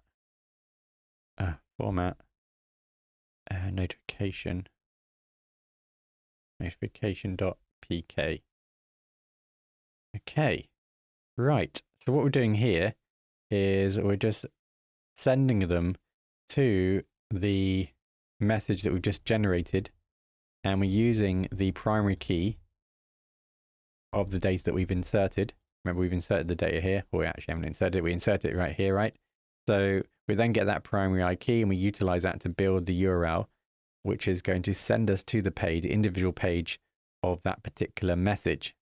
Notification.pk. Okay, right. So what we're doing here is we're just sending them to the message that we've just generated, and we're using the primary key of the data that we've inserted. Remember, we've inserted the data here. Well, we actually haven't inserted it. We inserted it right here, right? So we then get that primary I key and we utilize that to build the URL, which is going to send us to the page, individual page of that particular message.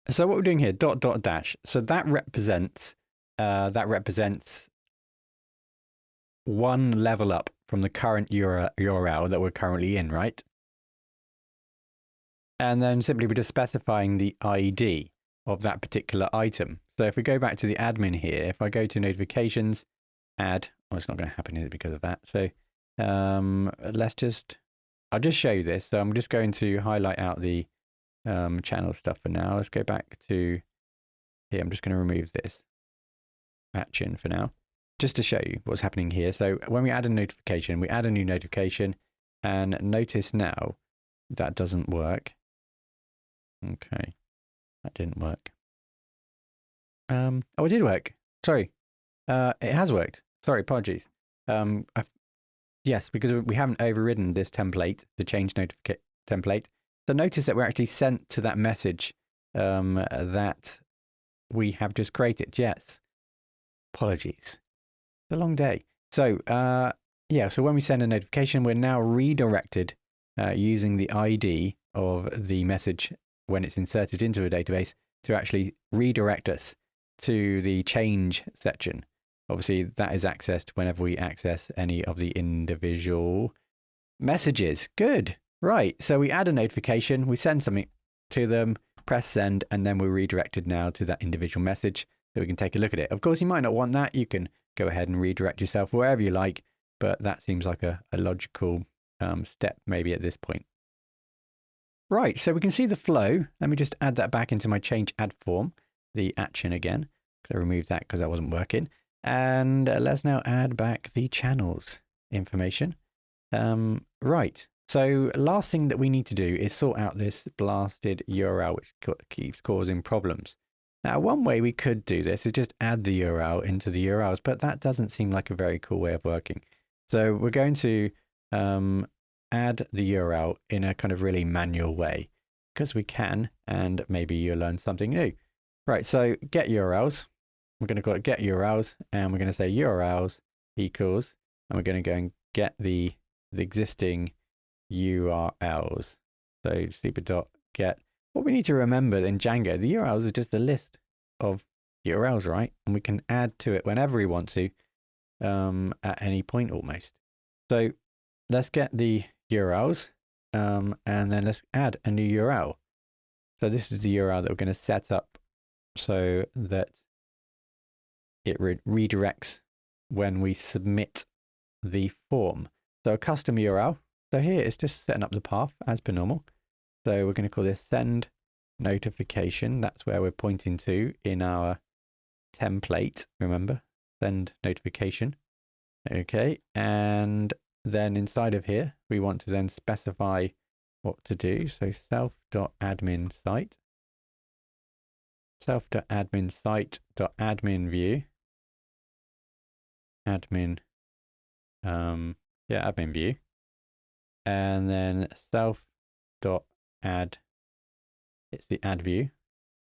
So what we're doing here, dot dot dash. So that represents one level up from the current URL that we're currently in, right? And then simply we're just specifying the ID of that particular item. So if we go back to the admin here, if I go to notifications, add, well, it's not going to happen here because of that. So I'll just show you this. So I'm just going to highlight out the channel stuff for now. Let's go back to here. I'm just going to remove this action for now, just to show you what's happening here. So when we add a notification, we add a new notification, and notice now that doesn't work. Okay, that didn't work. Oh, it did work. Sorry, it has worked. Sorry, apologies. Yes, because we haven't overridden this template, the change notification template. So notice that we're actually sent to that message that we have just created. Yes, apologies. It's a long day. So yeah, so when we send a notification, we're now redirected using the ID of the message when it's inserted into a database to actually redirect us to the change section. Obviously, that is accessed whenever we access any of the individual messages. Good. Right. So we add a notification, we send something to them, press send, and then we're redirected now to that individual message so we can take a look at it. Of course, you might not want that. You can go ahead and redirect yourself wherever you like, but that seems like a logical step maybe at this point. Right. So we can see the flow. Let me just add that back into my change add form, the action again, because I removed that because that wasn't working. And let's now add back the channels information. Right. So last thing that we need to do is sort out this blasted URL, which keeps causing problems. Now, one way we could do this is just add the URL into the URLs, but that doesn't seem like a very cool way of working. So we're going to add the URL in a kind of really manual way because we can, and maybe you'll learn something new. Right. So get URLs. We're going to call it get URLs, and we're going to say URLs equals, and we're going to go and get the existing URLs. So super.get. What we need to remember in Django, the URLs are just a list of URLs, right? And we can add to it whenever we want to, at any point almost. So let's get the URLs, and then let's add a new URL. So this is the URL that we're going to set up so that it redirects when we submit the form. So a custom URL. So here it's just setting up the path as per normal. So we're going to call this send notification. That's where we're pointing to in our template. Remember, send notification. Okay. And then inside of here, we want to then specify what to do. So self.admin site, self.admin site.admin view, admin view, and then self.add, it's the add view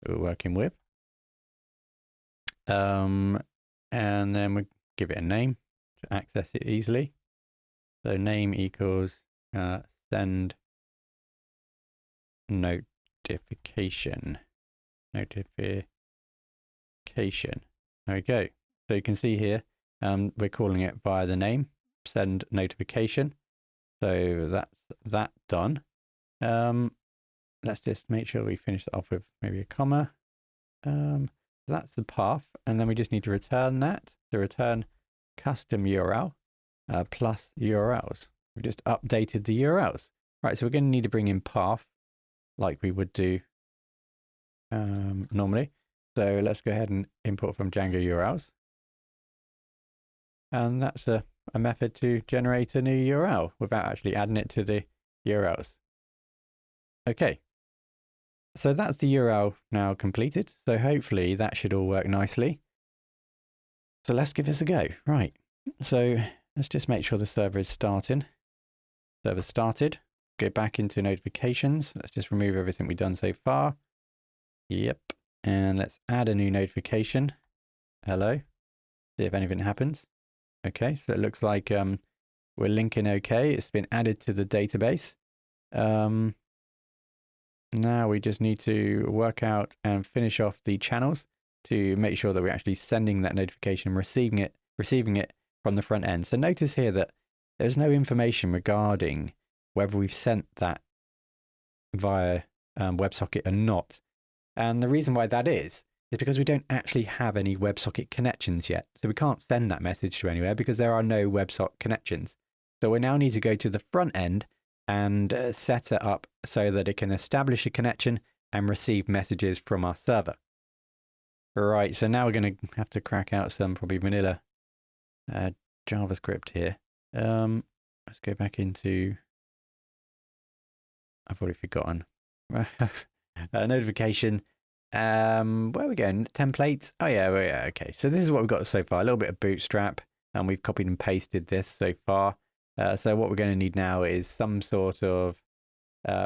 that we're working with, and then we give it a name to access it easily. So name equals send notification. There we go. So you can see here we're calling it via the name, send notification. So that's that done. Let's just make sure we finish it off with maybe a comma. That's the path, and then we just need to return that, to return custom URL plus URLs. We just updated the URLs. Right, so we're going to need to bring in path like we would do normally. So let's go ahead and import from Django URLs. And that's a method to generate a new URL without actually adding it to the URLs. Okay. So that's the URL now completed. So hopefully that should all work nicely. So let's give this a go. Right. So let's just make sure the server is starting. Server started. Go back into notifications. Let's just remove everything we've done so far. Yep. And let's add a new notification. Hello. See if anything happens. Okay. So it looks like we're linking okay. It's been added to the database. Now we just need to work out and finish off the channels to make sure that we're actually sending that notification, receiving it from the front end. So notice here that there's no information regarding whether we've sent that via WebSocket or not. And the reason why that is because we don't actually have any WebSocket connections yet. So we can't send that message to anywhere because there are no WebSocket connections. So we now need to go to the front end and set it up so that it can establish a connection and receive messages from our server. Right, so now we're going to have to crack out some probably vanilla JavaScript here. Let's go back into, I've already forgotten, notification. Where are we going? Templates? Oh yeah, well, yeah, okay. So this is what we've got so far, a little bit of Bootstrap, and we've copied and pasted this so far. So what we're going to need now is some sort of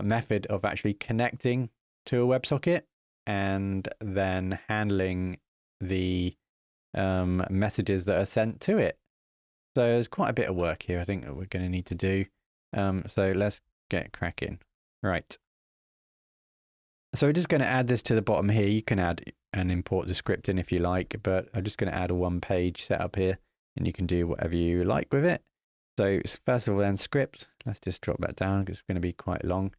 method of actually connecting to a WebSocket and then handling the messages that are sent to it. So there's quite a bit of work here I think that we're going to need to do. So let's get cracking. Right. So we're just going to add this to the bottom here. You can add and import the script in if you like, but I'm just going to add a one-page setup here, and you can do whatever you like with it. So first of all, then script. Let's just drop that down because it's going to be quite long.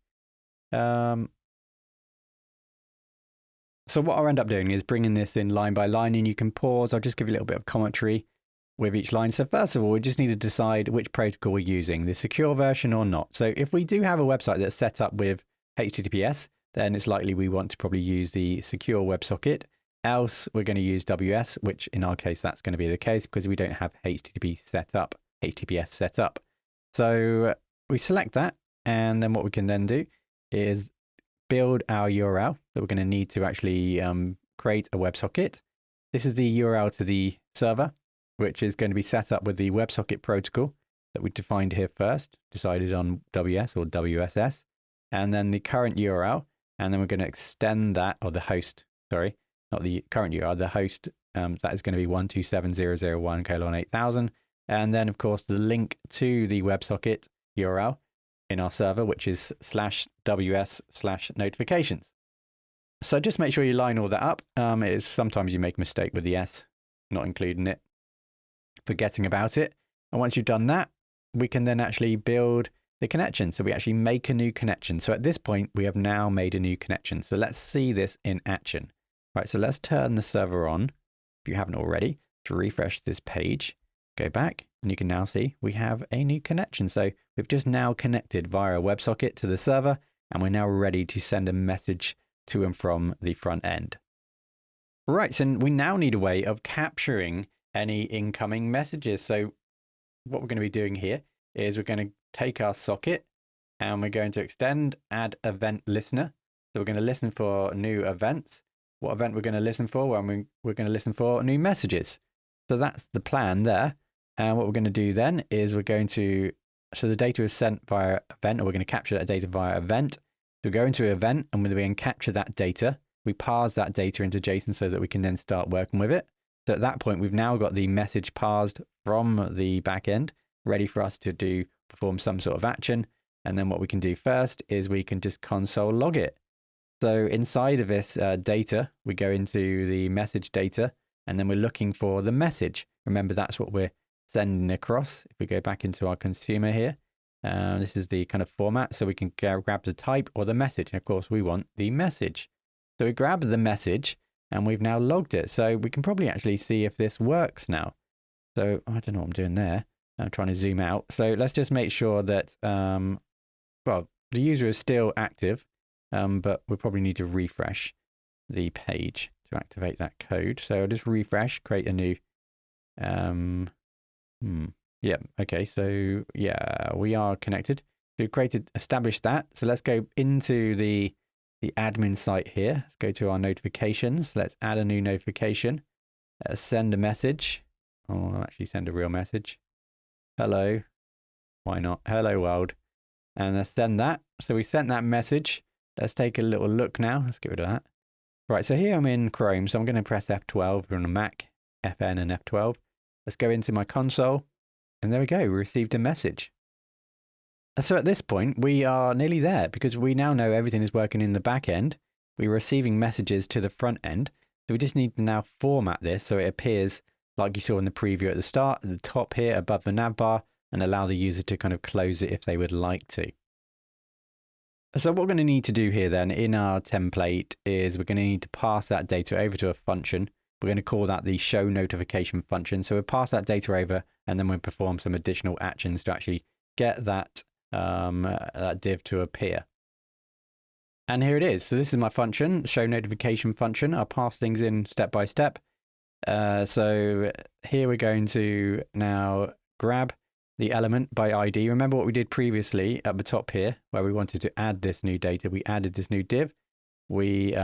So what I'll end up doing is bringing this in line by line, and you can pause. I'll just give you a little bit of commentary with each line. So first of all, we just need to decide which protocol we're using, the secure version or not. So if we do have a website that's set up with HTTPS, then it's likely we want to probably use the secure WebSocket. Else we're going to use WS, which in our case, that's going to be the case because we don't have HTTPS set up. So we select that. And then what we can then do is build our URL that we're going to need to actually create a WebSocket. This is the URL to the server, which is going to be set up with the WebSocket protocol that we defined here first, decided on WS or WSS, and then the current URL. And then we're going to extend that, or the host, sorry, not the current URL, the host, that is going to be 127.0.0.1:8000. And then, of course, the link to the WebSocket URL in our server, which is /ws/notifications. So just make sure you line all that up. Sometimes you make a mistake with the S, not including it, forgetting about it. And once you've done that, we can then actually build the connection. So we actually make a new connection. So at this point, we have now made a new connection. So let's see this in action. Right, so let's turn the server on, if you haven't already, to refresh this page. Go back, and you can now see we have a new connection. So we've just now connected via a WebSocket to the server, and we're now ready to send a message to and from the front end. Right, so we now need a way of capturing any incoming messages. So what we're going to be doing here is we're going to take our socket and we're going to extend add event listener. So we're going to listen for new events. What event we're going to listen for? Well, we're going to listen for new messages. So that's the plan there. And what we're going to do then is we're going to, so the data is sent via event, or we're going to capture that data via event. So we go into an event and we're going to capture that data. We parse that data into JSON so that we can then start working with it. So at that point, we've now got the message parsed from the back end, ready for us to perform some sort of action. And then what we can do first is we can just console log it. So inside of this data, we go into the message data, and then we're looking for the message. Remember, that's what we're sending across. If we go back into our consumer here, this is the kind of format. So we can grab the type or the message. And of course, we want the message. So we grab the message and we've now logged it. So we can probably actually see if this works now. So I don't know what I'm doing there. I'm trying to zoom out. So let's just make sure that, well, the user is still active, but we probably need to refresh the page to activate that code. So I'll just refresh, create a new, yeah, okay. So yeah, we are connected. We've established that. So let's go into the admin site here. Let's go to our notifications. Let's add a new notification. Let's send a message. Oh, I'll actually send a real message. Hello. Why not? Hello world. And let's send that. So we sent that message. Let's take a little look now. Let's get rid of that. Right, so here I'm in Chrome. So I'm going to press F12 on a Mac, FN and F12. Let's go into my console. And there we go. We received a message. So at this point, we are nearly there because we now know everything is working in the back end. We're receiving messages to the front end. So we just need to now format this so it appears like you saw in the preview at the start, at the top here above the nav bar, and allow the user to kind of close it if they would like to. So what we're going to need to do here then in our template is we're going to need to pass that data over to a function. We're going to call that the show notification function. So we'll pass that data over and then we'll perform some additional actions to actually get that div to appear. And here it is. So this is my function, show notification function. I'll pass things in step by step. So here we're going to now grab the element by ID. Remember what we did previously at the top here, where we wanted to add this new data. We added this new div. We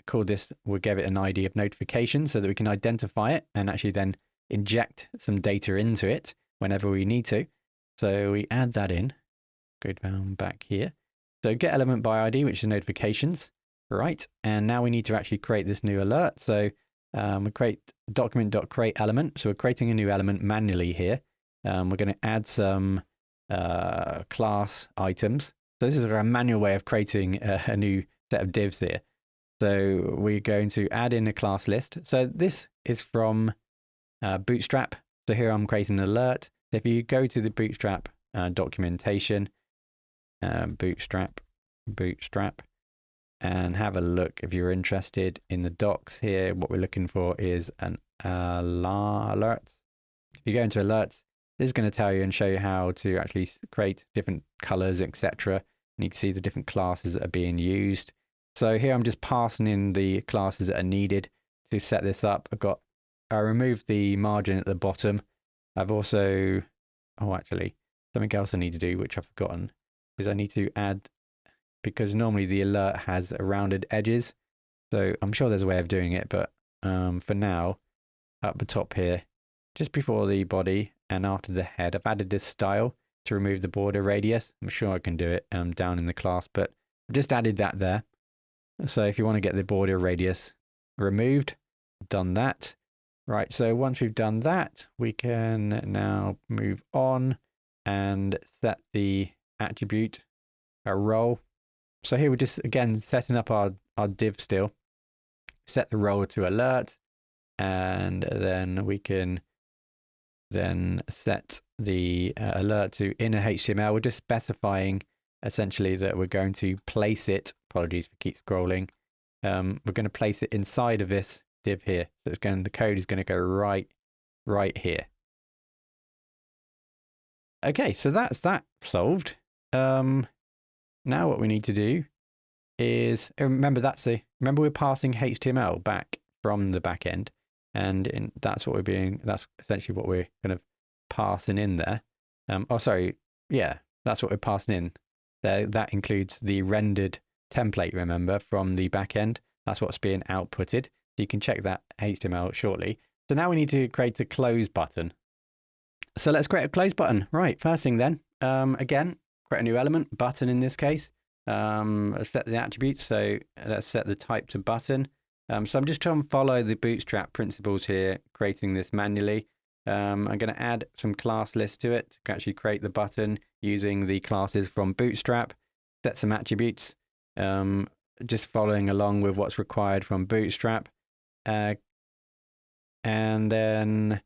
called this, we gave it an ID of notification so that we can identify it and actually then inject some data into it whenever we need to. So we add that in, go down back here. So get element by ID, which is notifications, right? And now we need to actually create this new alert. So we create document.create element. So we're creating a new element manually here. We're going to add some class items. So this is a manual way of creating a new set of divs here. So we're going to add in a class list. So this is from Bootstrap. So here I'm creating an alert. So if you go to the Bootstrap documentation, Bootstrap, and have a look if you're interested in the docs here, what we're looking for is an alert. If you go into alerts, this is going to tell you and show you how to actually create different colors, etc. And you can see the different classes that are being used. So here I'm just passing in the classes that are needed to set this up. I removed the margin at the bottom. I've also, actually, something else I need to do, which I've forgotten, is I need to add, because normally the alert has rounded edges. So I'm sure there's a way of doing it, but for now, up the top here, just before the body and after the head, I've added this style to remove the border radius. I'm sure I can do it down in the class, but I've just added that there. So if you want to get the border radius removed, done that. Right, so once we've done that, we can now move on and set the attribute, our role. So here we're just, again, setting up our div still. Set the role to alert, and then we can then set the alert to inner HTML. We're just specifying essentially that we're going to place it, apologies for keep scrolling, we're going to place it inside of this div here. So the code is going to go right here. Okay, so that's that solved. Now what we need to do is, remember we're passing HTML back from the back end, and that's that's essentially what we're kind of passing in there. That's what we're passing in. That includes the rendered template, remember, from the back end. That's what's being outputted. So you can check that HTML shortly. So now we need to create a close button. So let's create a close button. Right, first thing then, again, create a new element, button in this case. Set the attributes, so let's set the type to button. So I'm just trying to follow the Bootstrap principles here, creating this manually. I'm going to add some class lists to it to actually create the button using the classes from Bootstrap. Set some attributes, just following along with what's required from Bootstrap. And then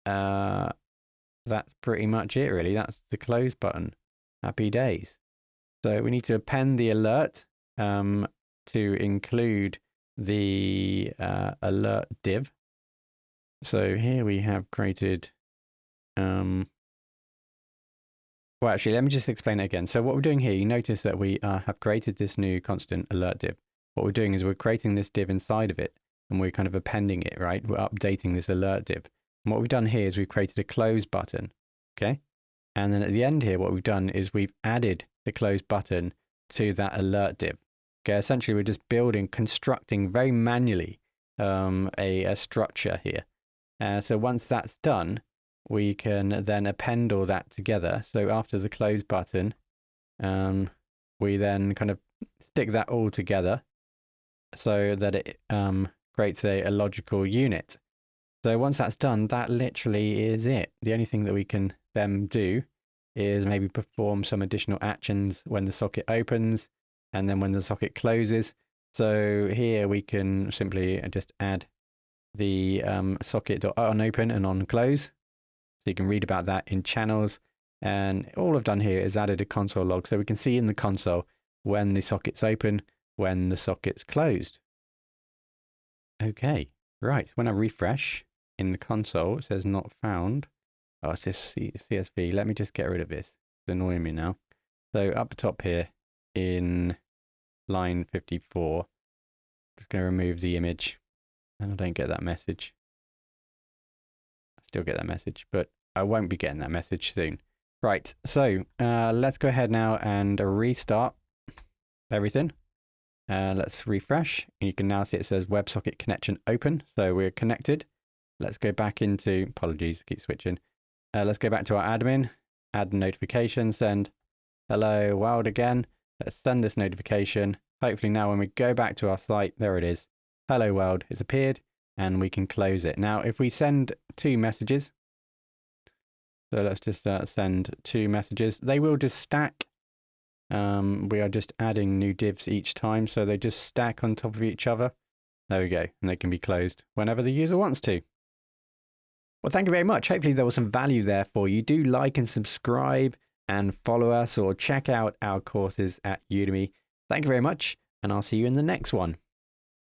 that's pretty much it, really. That's the close button. Happy days. So we need to append the alert to include the alert div. So here we have created, well, actually, let me just explain it again. So what we're doing here, you notice that we have created this new constant alert div. What we're doing is we're creating this div inside of it, and we're kind of appending it, right? We're updating this alert div. And what we've done here is we've created a close button, okay? And then at the end here, what we've done is we've added the close button to that alert div. Okay, essentially we're just constructing very manually a structure here. So once that's done, we can then append all that together. So after the close button, we then kind of stick that all together so that it creates a logical unit. So once that's done, that literally is it. The only thing that we can then do is maybe perform some additional actions when the socket opens and then when the socket closes. So here we can simply just add the socket.on open and on close. So you can read about that in channels. And all I've done here is added a console log. So we can see in the console when the socket's open, when the socket's closed. Okay, right. When I refresh in the console, it says not found. Oh, it's this CSV. Let me just get rid of this. It's annoying me now. So up the top here in line 54, I'm just going to remove the image. And I don't get that message. I still get that message, but I won't be getting that message soon. Right, so let's go ahead now and restart everything. Let's refresh. You can now see it says WebSocket connection open. So we're connected. Let's go back into, apologies, keep switching. Let's go back to our admin, add notification, send hello world again. Let's send this notification. Hopefully now when we go back to our site, there it is. Hello world, it's appeared and we can close it. Now, if we send 2 messages, so let's just send 2 messages. They will just stack. We are just adding new divs each time, so they just stack on top of each other. There we go, and they can be closed whenever the user wants to. Well, thank you very much. Hopefully there was some value there for you. Do like and subscribe and follow us or check out our courses at Udemy. Thank you very much, and I'll see you in the next one.